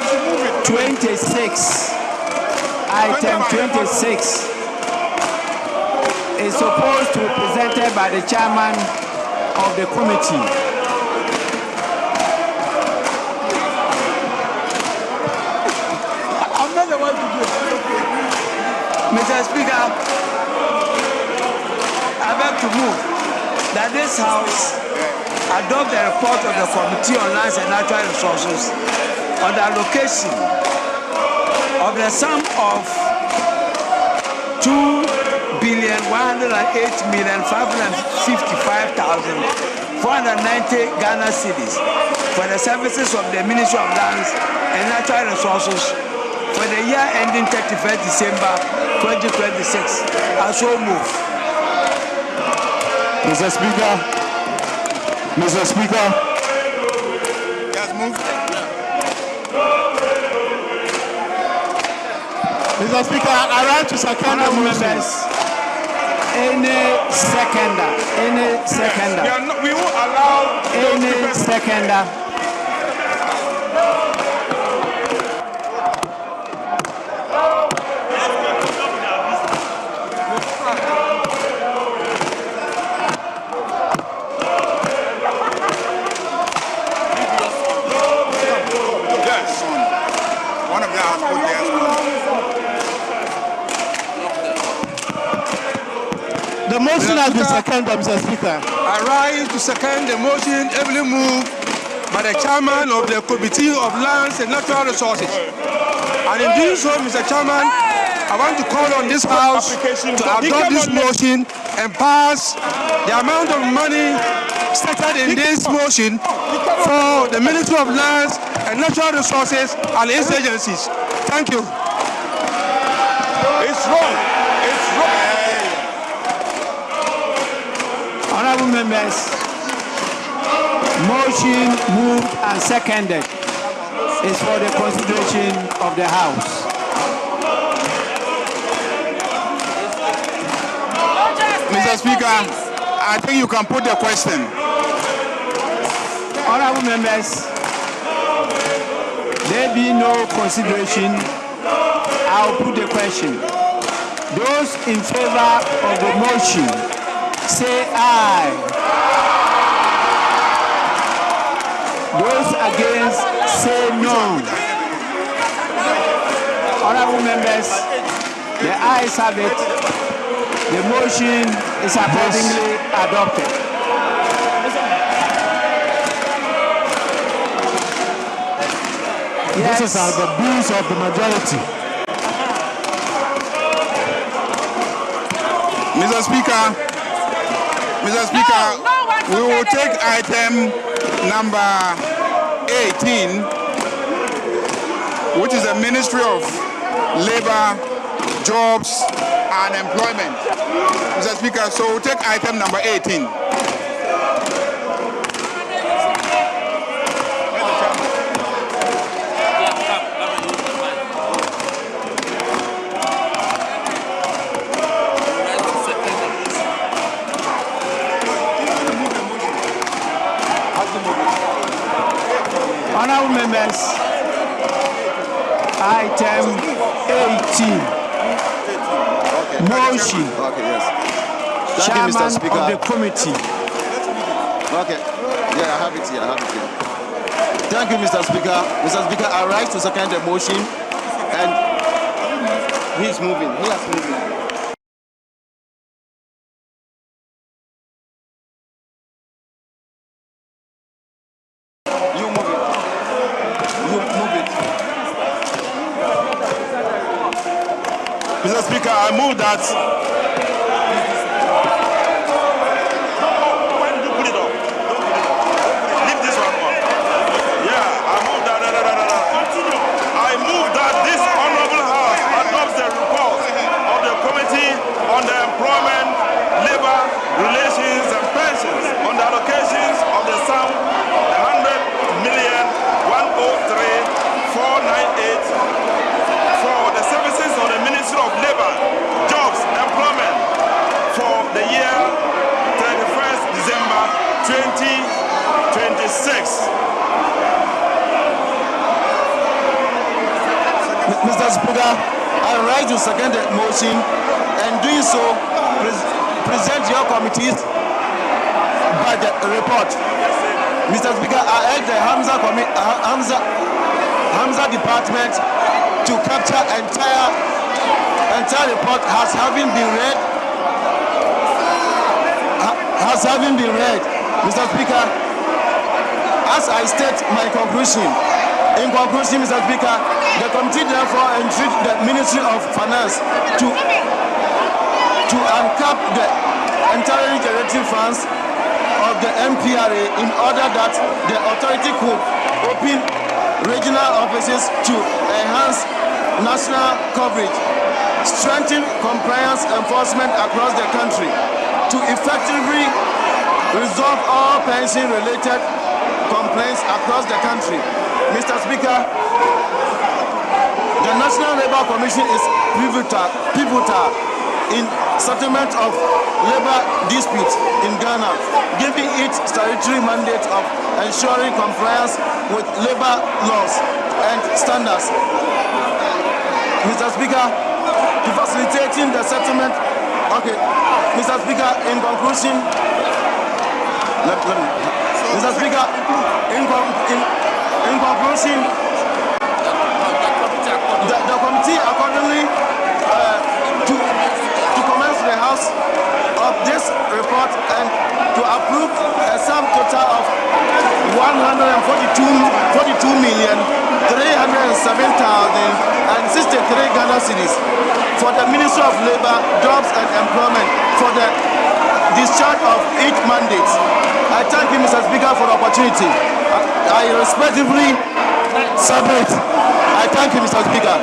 26. Item 26 is supposed to be presented by the chairman of the committee. I'm not the one to do it. Mr. Speaker, I beg to move that this House adopt the report of the Committee on Lands and Natural Resources on the allocation of the sum of 2,108,555,490 Ghana cedis for the services of the Ministry of Lands and Natural Resources for the year ending 31st December 2026. I so move. Mr. Speaker. Mr. Speaker. Yes, move. Mr. Speaker, I rise to second the motion. Any seconder. We will allow Any seconder. One of them has put theirs on. The motion has been seconded, Mr. Speaker. I rise to second the motion ably moved by the chairman of the Committee of Lands and Natural Resources. And in doing so, Mr. Chairman, I want to call on this House to adopt this motion and pass the amount of money stated in this motion for the Ministry of Lands and Natural Resources and its agencies. Thank you. It's wrong. It's wrong. Honorable members, motion moved and seconded is for the consideration of the House. Mr. Speaker, I think you can put the question. Honorable members, there be no consideration. I'll put the question. Those in favor of the motion, say aye. Those against, say no. Honorable members, the ayes have it. The motion is accordingly adopted. This is the views of the majority. Mr. Speaker, we will take item number 18, which is the Ministry of Labor, Jobs and Employment. Mr. Speaker, so we'll take item number 18. Honorable members, item 18, motion, chairman of the committee. Okay, yeah, I have it here. Thank you, Mr. Speaker. Mr. Speaker, I rise to second the motion, and he's moving. He has moving. Mr. Speaker, I move that. When you put it up, don't put it up. Leave this one on. Yeah, I move that Mr. Speaker, I rise to second the motion, and doing so, present your committee's budget report. Mr. Speaker, I urge the Hamza department to capture entire report as having been read. Mr. Speaker, as I state my conclusion, in conclusion, Mr. Speaker, the committee therefore entreats the Ministry of Finance to uncap the entirely generating funds of the MPRA in order that the authority could open regional offices to enhance national coverage, strengthen compliance enforcement across the country, to effectively resolve all pension-related complaints across the country. Mr. Speaker, the National Labour Commission is pivotal in settlement of labor disputes in Ghana, giving it statutory mandate of ensuring compliance with labor laws and standards. Mr. Speaker, to facilitating the settlement, Mr. Speaker, in conclusion, Mr. Speaker, in conclusion, the committee accordingly to commence the House of this report and to approve a sum total of 142,307,063 Ghana cedis for the Ministry of Labour, Jobs and Employment for the discharge of each mandate. I thank you, Mr. Speaker, for the opportunity. I respectfully submit. I thank you, Mr. Speaker.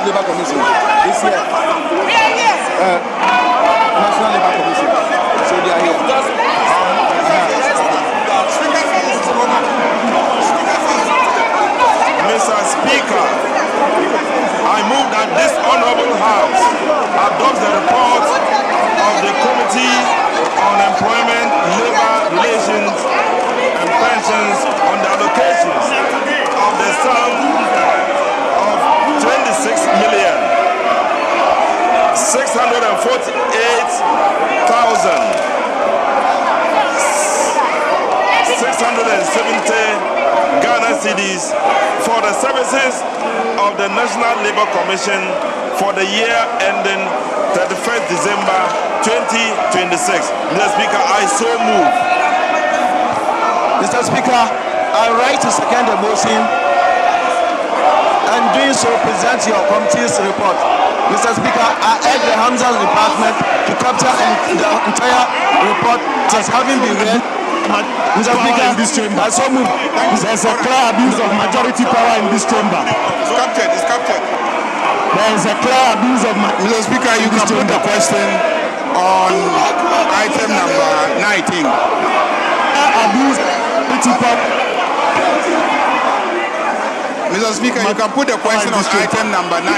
Labour Commission this year. National Labour Commission. So they are here. Mr. Speaker, I move that this honorable House adopts the report of the Committee on Employment, Labour Relations and Pensions on the allocations of the sum of 26,648,670 Ghana cedis for the services of the National Labour Commission for the year ending 31st December 2026. Mr. Speaker, I so move. Mr. Speaker, I rise to second the motion and doing so present your committee's report. Mr. Speaker, I urge the Hamza department to capture the entire report as having been read. Mr. Speaker, I so move. There's a clear abuse of majority power in this chamber. It's captured. There is a clear abuse of Mr. Speaker, you can put the question on item number 19. Abuse majority power. Mr. Speaker, you can put the question on item number 19.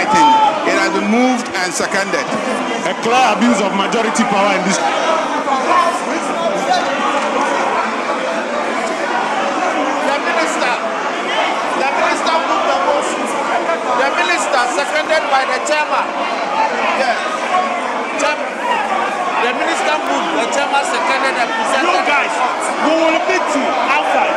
It has been moved and seconded. A clear abuse of majority power in this. The minister, seconded by the chairman. Yes. The minister moved, the chairman seconded and presented. You guys, we will meet you outside.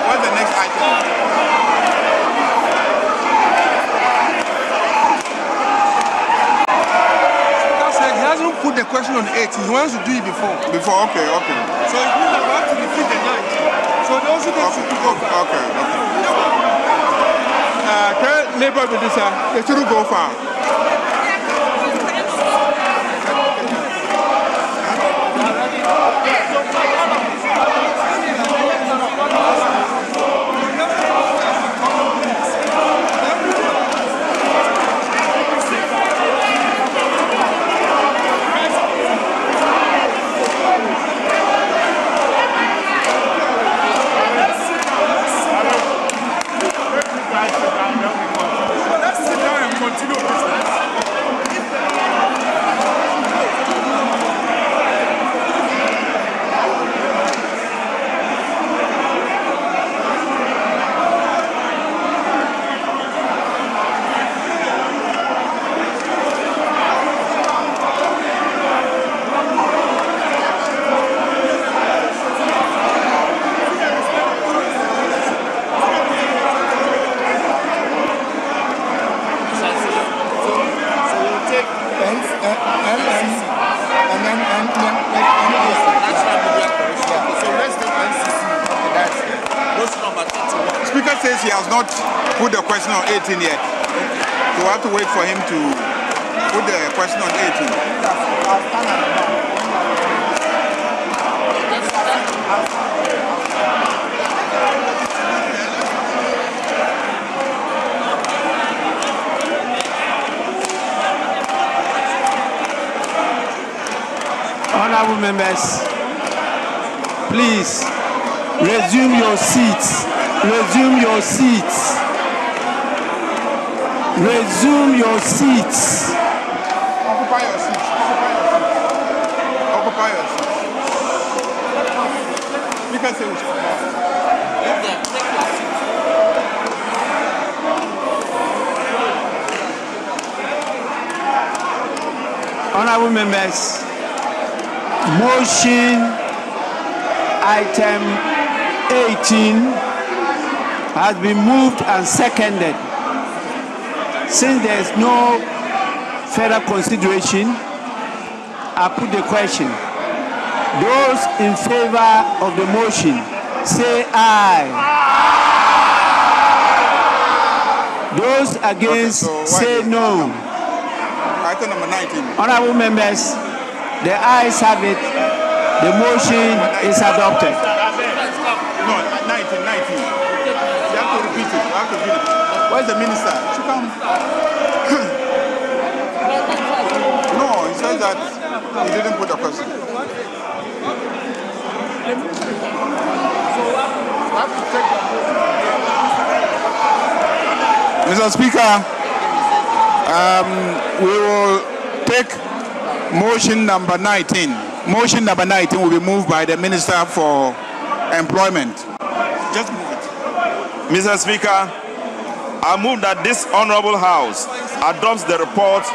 What's the next item? night. He wants to do it before. Before, okay. So it means that we have to repeat the night. So those who go to go far. Okay. Can labor with this? They shouldn't go far. Speaker says he has not put the question on 18 yet. So we have to wait for him to put the question on 18. Honorable members, please resume your seats. Resume your seats. Resume your seats. Occupy your seats. Occupy your seats. Speaker says we should Honorable members, motion item 18 has been moved and seconded. Since there is no further consideration, I put the question. Those in favor of the motion, say aye. Those against, say no. Item number 19. Honorable members, the ayes have it. The motion is adopted. No, 19. You have to repeat it. Where's the minister? She come. No, he says that he didn't put the question. Mr. Speaker, we will take motion number 19. Motion number 19 will be moved by the Minister for Employment. Just move it. Mr. Speaker, I move that this Honorable House adopts the report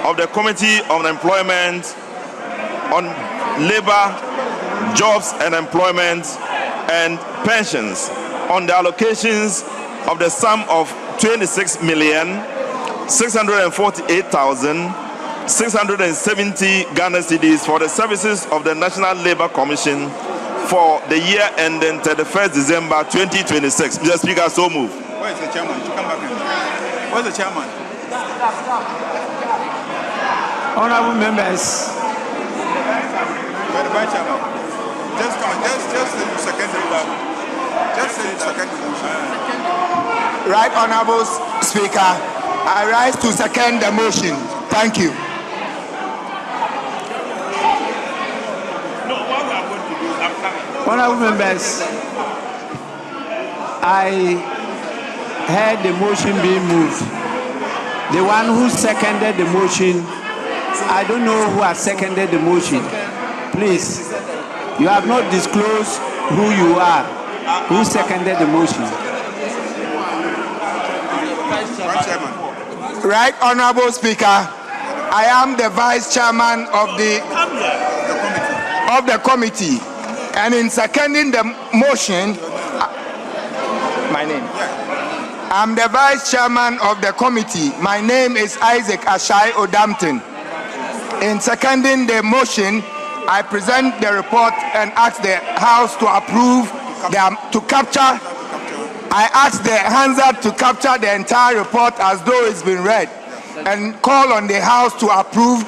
of the Committee on Employment, on Labor, Jobs and Employment and Pensions on the allocations of the sum of 26,648,670 Ghana cedis for the services of the National Labour Commission for the year ending 31st December 2026. Mr. Speaker, so move. Where is the chairman? Come back in. Where's the chairman? Honorable members. Where the vice chairman? Just come on. Just second the motion. Just second the motion. Right, Honorable Speaker, I rise to second the motion. Thank you. Honorable members, I heard the motion being moved. The one who seconded the motion, I don't know who has seconded the motion. Please, you have not disclosed who you are. Who seconded the motion? Right, Honorable Speaker, I am the Vice Chairman of the committee. And in seconding the motion, my name. I'm the Vice Chairman of the committee. My name is Isaac Ashai Odampton. In seconding the motion, I present the report and ask the House to approve to capture. I ask the Hansard to capture the entire report as though it's been read, and call on the House to approve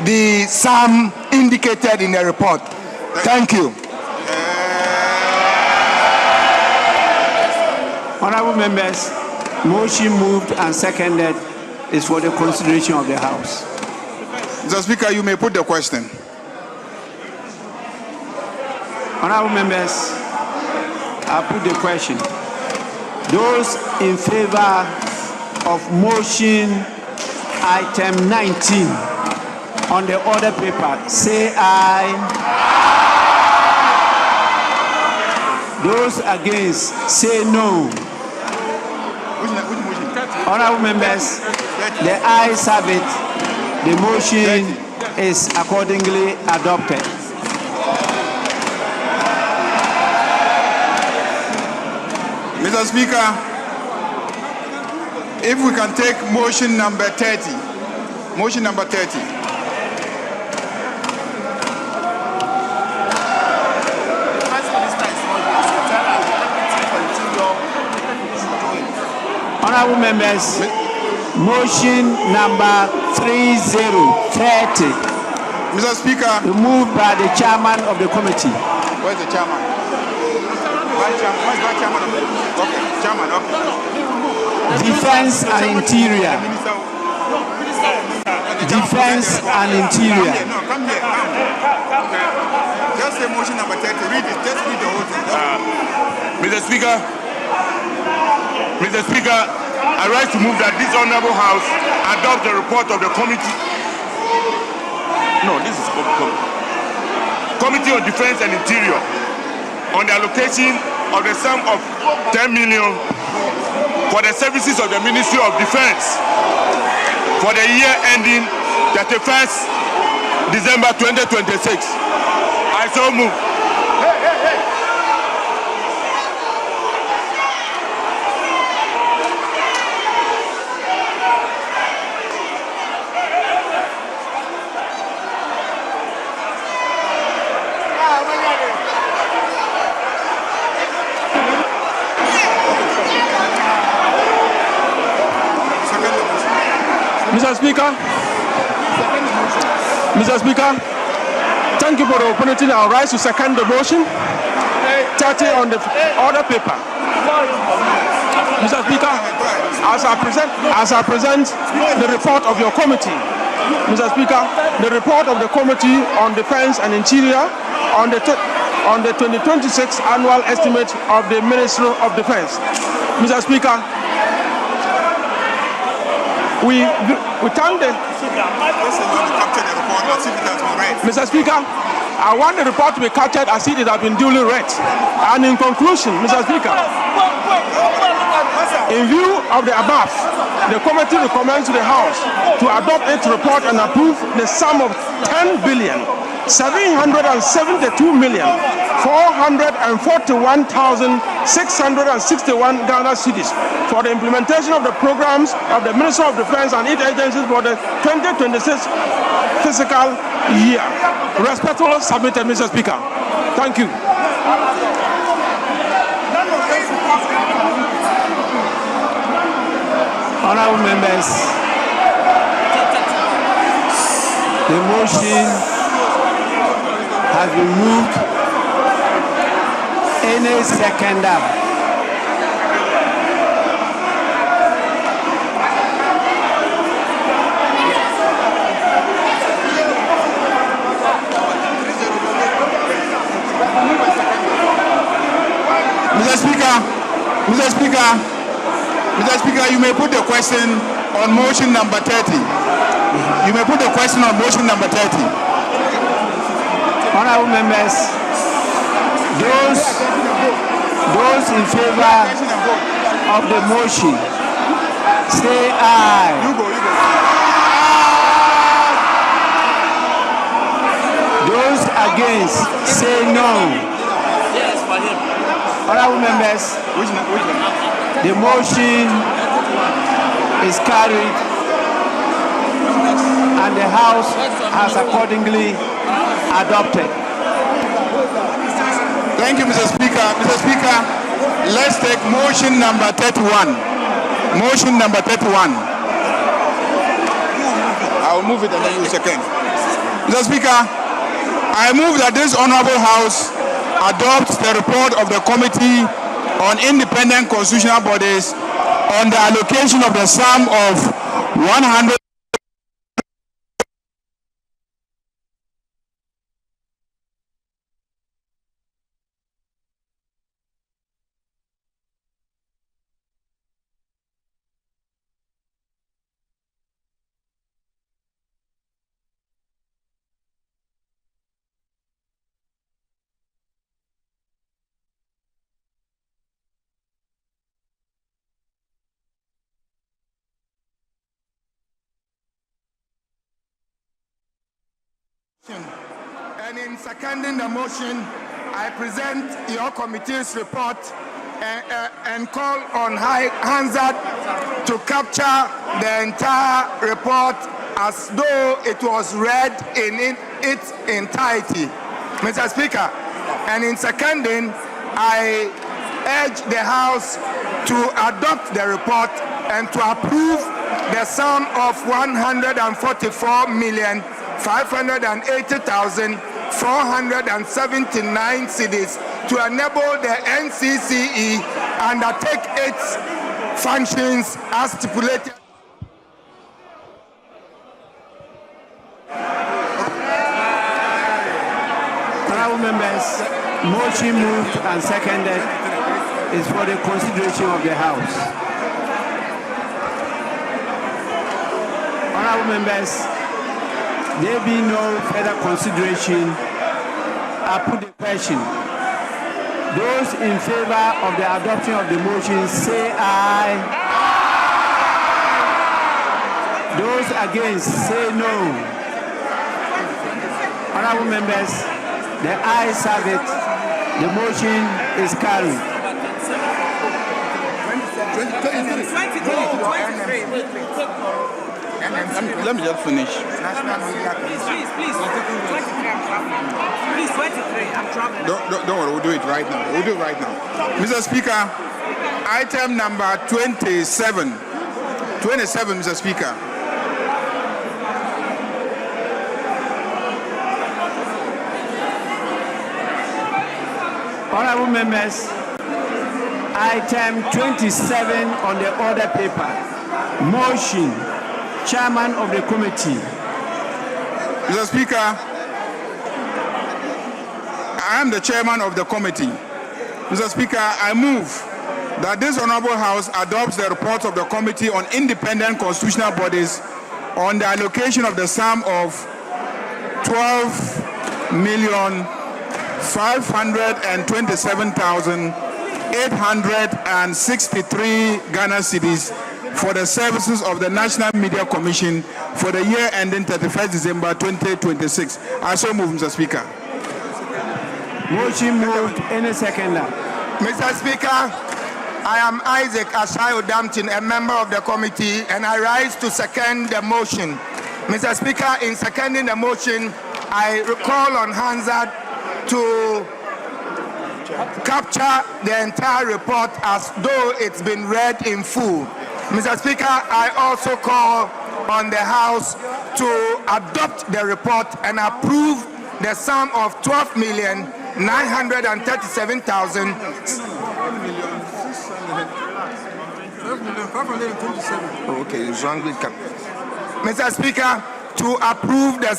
the sum indicated in the report. Thank you. Honorable members, motion moved and seconded is for the consideration of the House. Mr. Speaker, you may put the question. Honorable members, I put the question. Those in favor of motion item 19 on the order paper, say aye. Those against, say no. Honorable members, the ayes have it. The motion is accordingly adopted. Mr. Speaker, if we can take motion number 30. Motion number 30. Honorable members, motion number 3030. Mr. Speaker, moved by the chairman of the committee. Where's the chairman? Where's the chairman of the okay, chairman, okay. Defense and Interior. Defense and Interior. No, come here. Just say motion number 30. Read it. Just read the whole thing. Mr. Speaker, I rise to move that this honorable House adopt the report of the committee. No, this is Committee on Defense and Interior on the allocation of the sum of 10 million for the services of the Ministry of Defense for the year ending 31st December 2026. I so move. Mr. Speaker, thank you for the opportunity. I'll rise to second the motion. 30 on the order paper. Mr. Speaker, as I present the report of your committee, Mr. Speaker, the report of the Committee on Defense and Interior on the 2026 annual estimate of the Ministry of Defense. Mr. Speaker, we thank the... Mr. Speaker, I want the report to be captured as it has been duly read. And in conclusion, Mr. Speaker, in view of the above, the committee recommends to the House to adopt its report and approve the sum of 10,772,441,661 Ghana cedis for the implementation of the programs of the Ministry of Defense and its agencies for the 2026 fiscal year. Respectfully submitted, Mr. Speaker. Thank you. Honorable members, the motion has been moved. Any seconder? Mr. Speaker, you may put the question on motion number 30. You may put the question on motion number 30. Honorable members, those in favor of the motion, say aye. You go. Those against, say no. Yes, for him. Honorable members, Which one? the motion is carried and the House has accordingly adopted. Thank you, Mr. Speaker. Mr. Speaker, let's take motion number 31. Motion number 31. I'll move it and then you second. Mr. Speaker, I move that this Honorable House adopts the report of the Committee on Independent Constitutional Bodies on the allocation of the sum of 100. And in seconding the motion, I present your committee's report and call on Hansard to capture the entire report as though it was read in its entirety. Mr. Speaker, and in seconding, I urge the House to adopt the report and to approve the sum of 144,580,479 cedis to enable the NCCE undertake its functions as stipulated. Honourable members, motion moved and seconded is for the consideration of the House. Honourable members, there be no further consideration. I put the question. Those in favor of the adoption of the motion say aye. Those against say no. Honourable members, the ayes have it. The motion is carried. Let me just finish. Please, 23. I'm traveling. Don't worry, we'll do it right now. We'll do it right now. Mr. Speaker, item number 27. 27, Mr. Speaker. Honourable members, item 27 on the order paper. Motion, Chairman of the Committee. Mr. Speaker, I am the Chairman of the Committee. Mr. Speaker, I move that this Honourable House adopts the report of the Committee on Independent Constitutional Bodies on the allocation of the sum of 12,527,863 Ghana cedis for the services of the National Media Commission for the year ending 31st December 2026. I so move, Mr. Speaker. Motion moved. Any seconder? Mr. Speaker, I am Isaac Ashayo Dampton, a member of the committee, and I rise to second the motion. Mr. Speaker, in seconding the motion, I call on Hansard to capture the entire report as though it's been read in full. Mr. Speaker, I also call on the House to adopt the report and approve the sum of 12,937,000. Okay, Mr. Speaker, to approve the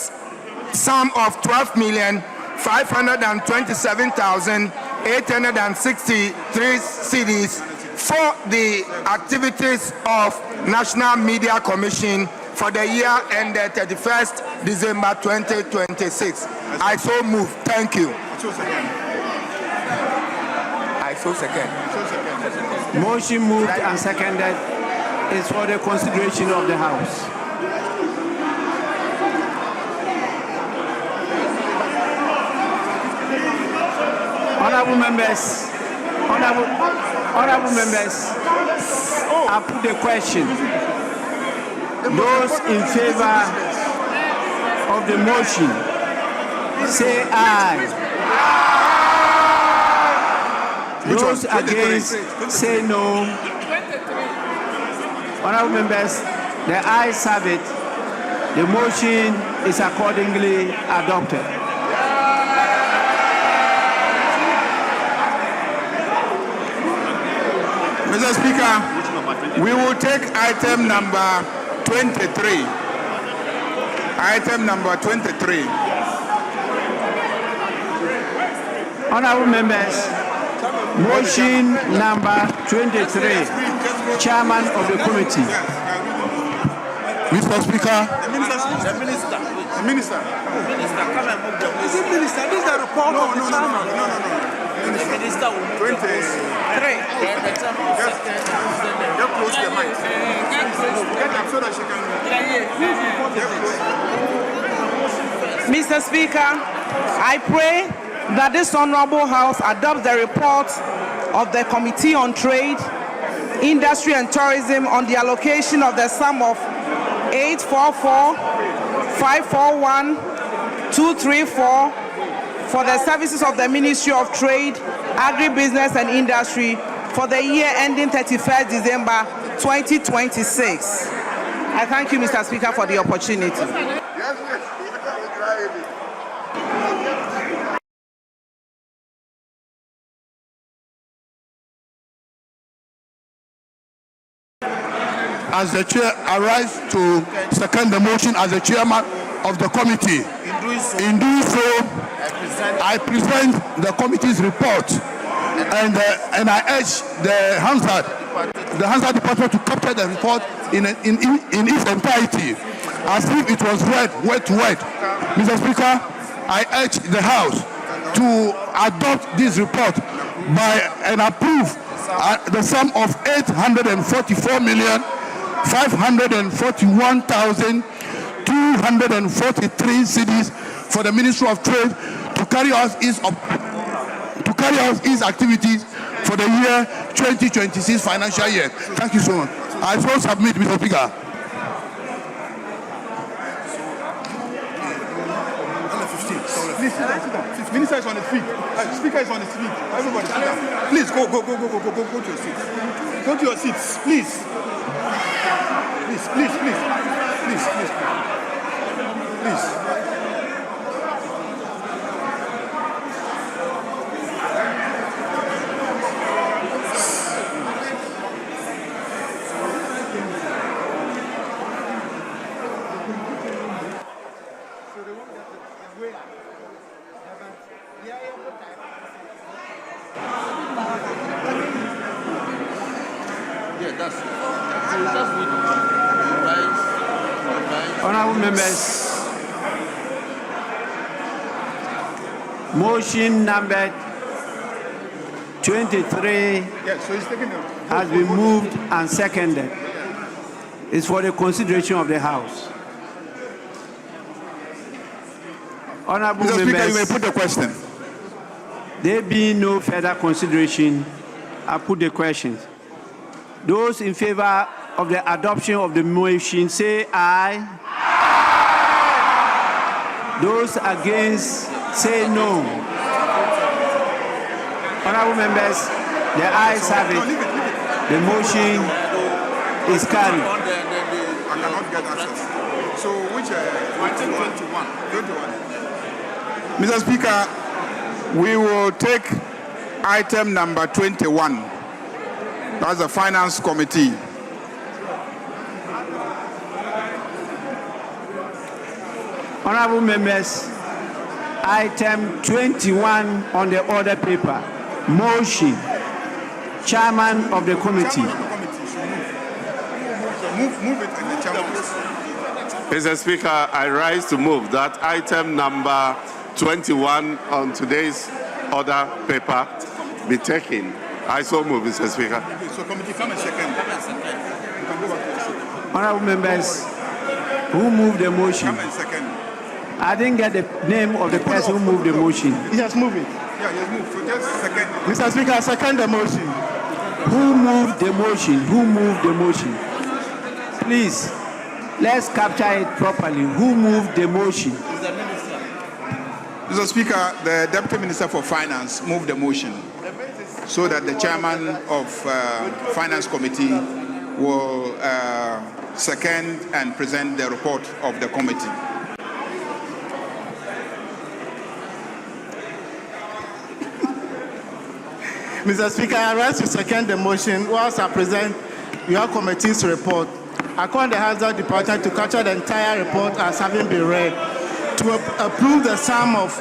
sum of 12,527,863 cedis for the activities of National Media Commission for the year ended 31st December 2026. I so move. Thank you. I so second. Motion moved and seconded is for the consideration of the House. Honourable members, honourable members, I put the question. Those in favor of the motion say aye. Those against, say no. Honorable members, the ayes have it. The motion is accordingly adopted. Mr. Speaker, we will take item number 23. Item number 23. Honorable members, motion number 23, Chairman of the committee. Mr. Speaker. The minister, come and move the motion. Is it minister? This is the report of the chairman. No. The minister will move the motion. Just close the mic. Get up so that she can. Mr. Speaker, I pray that this honorable house adopts the report of the Committee on Trade, Industry and Tourism on the allocation of the sum of 844,541,234 for the services of the Ministry of Trade, Agribusiness and Industry for the year ending 31st December 2026. I thank you, Mr. Speaker, for the opportunity. As the chair, I rise to second the motion as the chairman of the committee. In doing so, I present the committee's report, and I urge the Hansard department to capture the report in its entirety, as if it was read word to word. Mr. Speaker, I urge the House to adopt this report and approve the sum of 841,541,243 cedis for the Ministry of Trade to carry out its activities for the year 2026 financial year. Thank you so much. I so submit, Mr. Speaker. Minister is on his feet. Speaker is on his feet. Everybody sit down. Please go to your seats. Go to your seats, please. Please. Honorable members, motion number 23 has been moved and seconded. It's for the consideration of the House. Honorable Mr. members, Speaker, you may put the question. There being no further consideration, I put the questions. Those in favor of the adoption of the motion say aye. Those against say no. Honorable members, the ayes have it. The motion is carried. I cannot get access. So which 21? Mr. Speaker, we will take item number 21. That's the Finance Committee. Honorable members, item 21 on the order paper. Motion. Chairman of the committee. Move it in the chairman. Mr. Speaker, I rise to move that item number 21 on today's order paper be taken. I so move, Mr. Speaker. So committee, come and second. Honorable members, who moved the motion? Come and second. I didn't get the name of the person who moved the motion. He has moved it. Yeah, he has moved. So just second. Mr. Speaker, I second the motion. Who moved the motion? Who moved the motion? Please, let's capture it properly. Who moved the motion? Mr. Speaker, the Deputy Minister for Finance moved the motion so that the chairman of Finance Committee will second and present the report of the committee. Mr. Speaker, I rise to second the motion whilst I present your committee's report. I call the Hazard Department to capture the entire report as having been read, to approve the sum of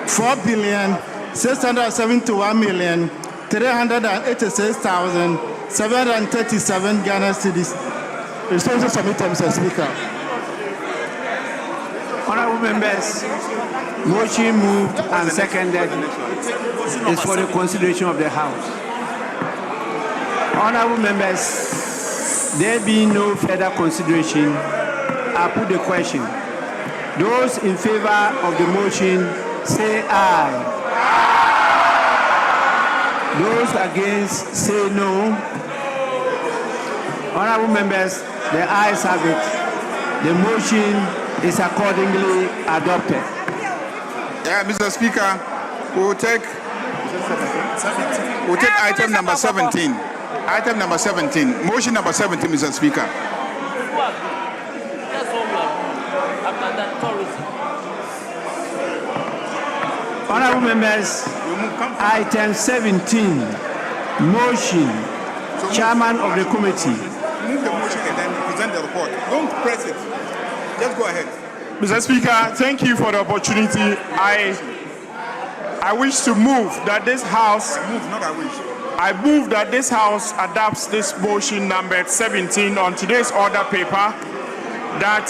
4,671,386,737 Ghana cedis. Resources submitted, Mr. Speaker. Honorable members, motion moved and seconded is for the consideration of the House. Honorable members, there being no further consideration, I put the question. Those in favor of the motion say aye. Those against say no. Honorable members, the ayes have it. The motion is accordingly adopted. Yeah, Mr. Speaker, we'll take item number 17. Item number 17. Motion number 17, Mr. Speaker. Honorable members, item 17, motion, chairman of the committee. Move the motion and then present the report. Don't press it. Just go ahead. Mr. Speaker, thank you for the opportunity. I wish to move that this House... I move that this House adopts this motion numbered 17 on today's order paper, that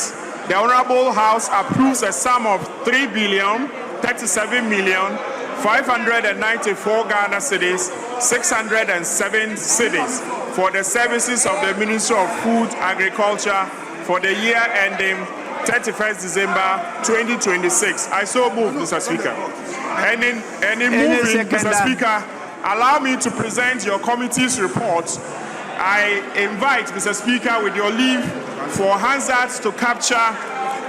the Honorable House approves a sum of 3,037,594 Ghana cedis, 607 cedis for the services of the Ministry of Food, Agriculture for the year ending 31st December 2026. I so move, Mr. Speaker. And in moving, Mr. Speaker, allow me to present your committee's report. I invite, Mr. Speaker, with your leave, for Hansard to capture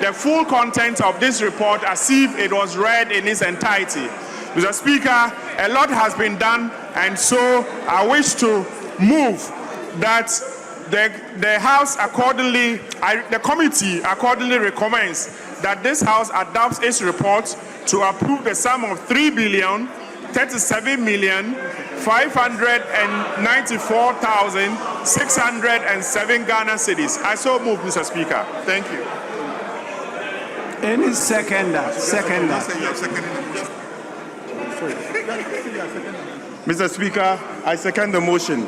the full content of this report as if it was read in its entirety. Mr. Speaker, a lot has been done, and so I wish to move that the House accordingly, the committee accordingly recommends that this House adopts its report to approve the sum of 3,037,594,607 Ghana cedis. I so move, Mr. Speaker. Thank you. Any seconder? Mr. Speaker, I second the motion.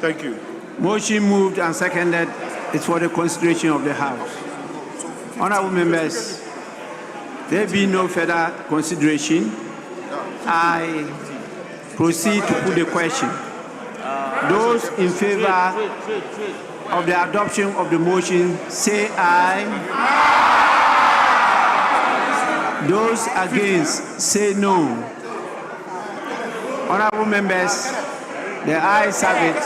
Thank you. Motion moved and seconded is for the consideration of the House. Honorable members, there be no further consideration. I proceed to put the question. Those in favor of the adoption of the motion say aye. Those against say no. Honorable members, the ayes have it.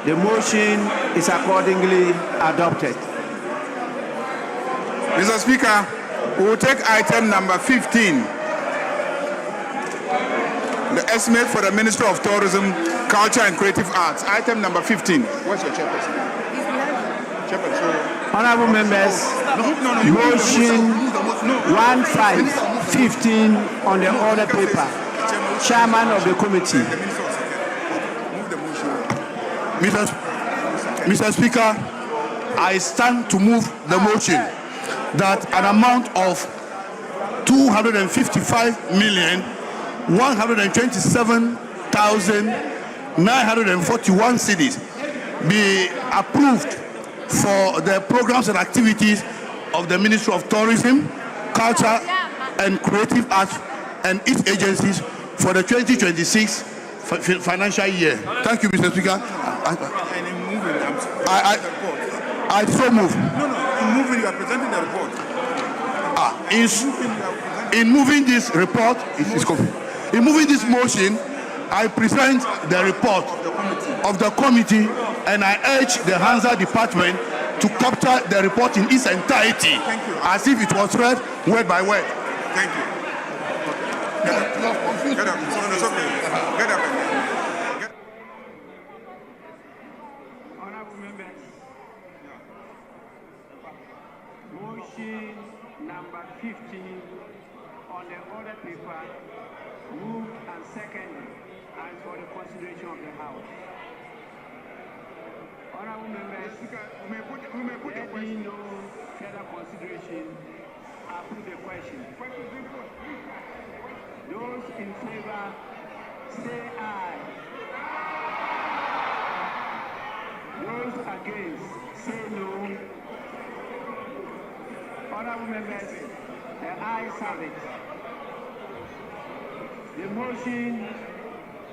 The motion is accordingly adopted. Mr. Speaker, we will take item number 15. The estimate for the Ministry of Tourism, Culture and Creative Arts. Item number 15. What's your chairperson? Honorable members, motion 1515 on the order paper. Chairman of the committee. Mr. Speaker, I stand to move the motion that an amount of 255,127,941 cedis be approved for the programs and activities of the Ministry of Tourism, Culture and Creative Arts and its agencies for the 2026 financial year. Thank you, Mr. Speaker. I so move. No, in moving, you are presenting the report. In moving this report, in moving this motion, I present the report of the committee, and I urge the Hansard Department to capture the report in its entirety, as if it was read word by word. Thank you. Get up. No, it's okay. Get up. Honorable members, motion number 15 on the order paper, moved and seconded as for the consideration of the House. Honorable members, there being no further consideration, I put the question. Those in favor, say aye. Those against, say no. Honorable members, the ayes have it. The motion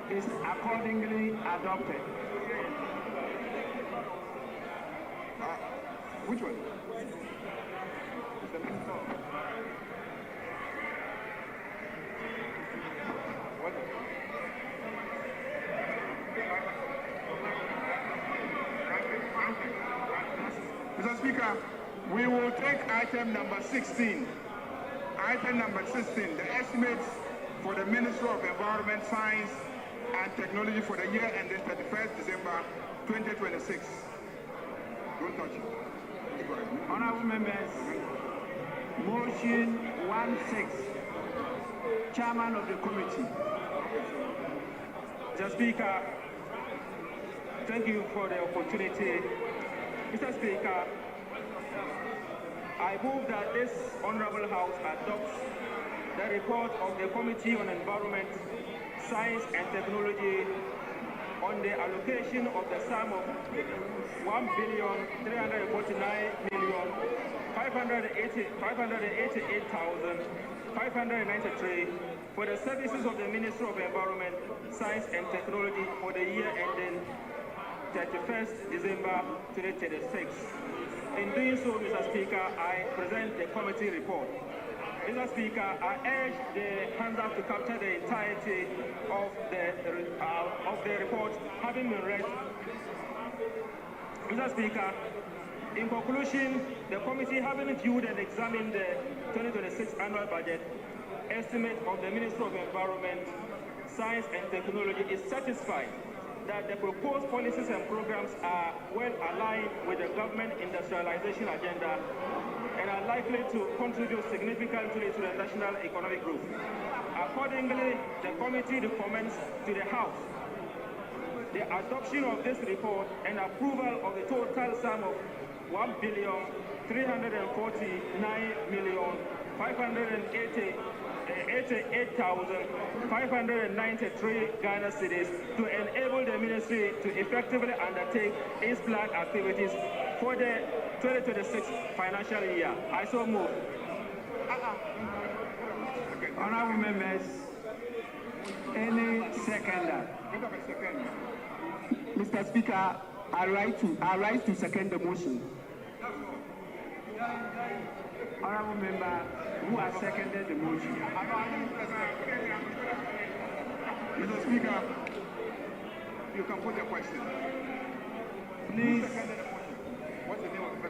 is accordingly adopted. Which one? Mr. Speaker, we will take item number 16. Item number 16, the estimates for the Ministry of Environment, Science and Technology for the year ending 31st December 2026. Don't touch it. Honorable members, motion 16, Chairman of the committee. Mr. Speaker, thank you for the opportunity. Mr. Speaker, I move that this Honorable House adopts the report of the Committee on Environment, Science and Technology on the allocation of the sum of 1,349,588,593 for the services of the Ministry of Environment, Science and Technology for the year ending 31st December 2036. In doing so, Mr. Speaker, I present the committee report. Mr. Speaker, I urge the hands up to capture the entirety of the report having been read. Mr. Speaker, in conclusion, the committee having viewed and examined the 2026 annual budget estimate of the Ministry of Environment, Science and Technology is satisfied that the proposed policies and programs are well aligned with the government industrialization agenda and are likely to contribute significantly to the national economic growth. Accordingly, the committee recommends to the House the adoption of this report and approval of the total sum of 1,349,588,593 Ghana cedis to enable the ministry to effectively undertake its planned activities for the 2026 financial year. I so move. Honorable members, any seconder? Mr. Speaker, I rise to second the motion. Honorable member who has seconded the motion. Mr. Speaker, you can put your question. Please,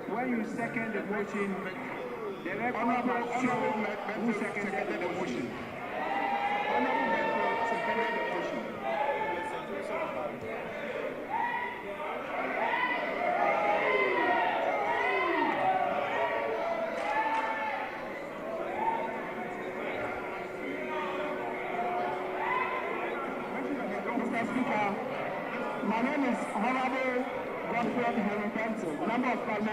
when you second the motion, the record will show who seconded the motion. Honorable member seconded the motion. Mr. Speaker, my name is Honorable Godfrey Henry Benson, Member of Parliament.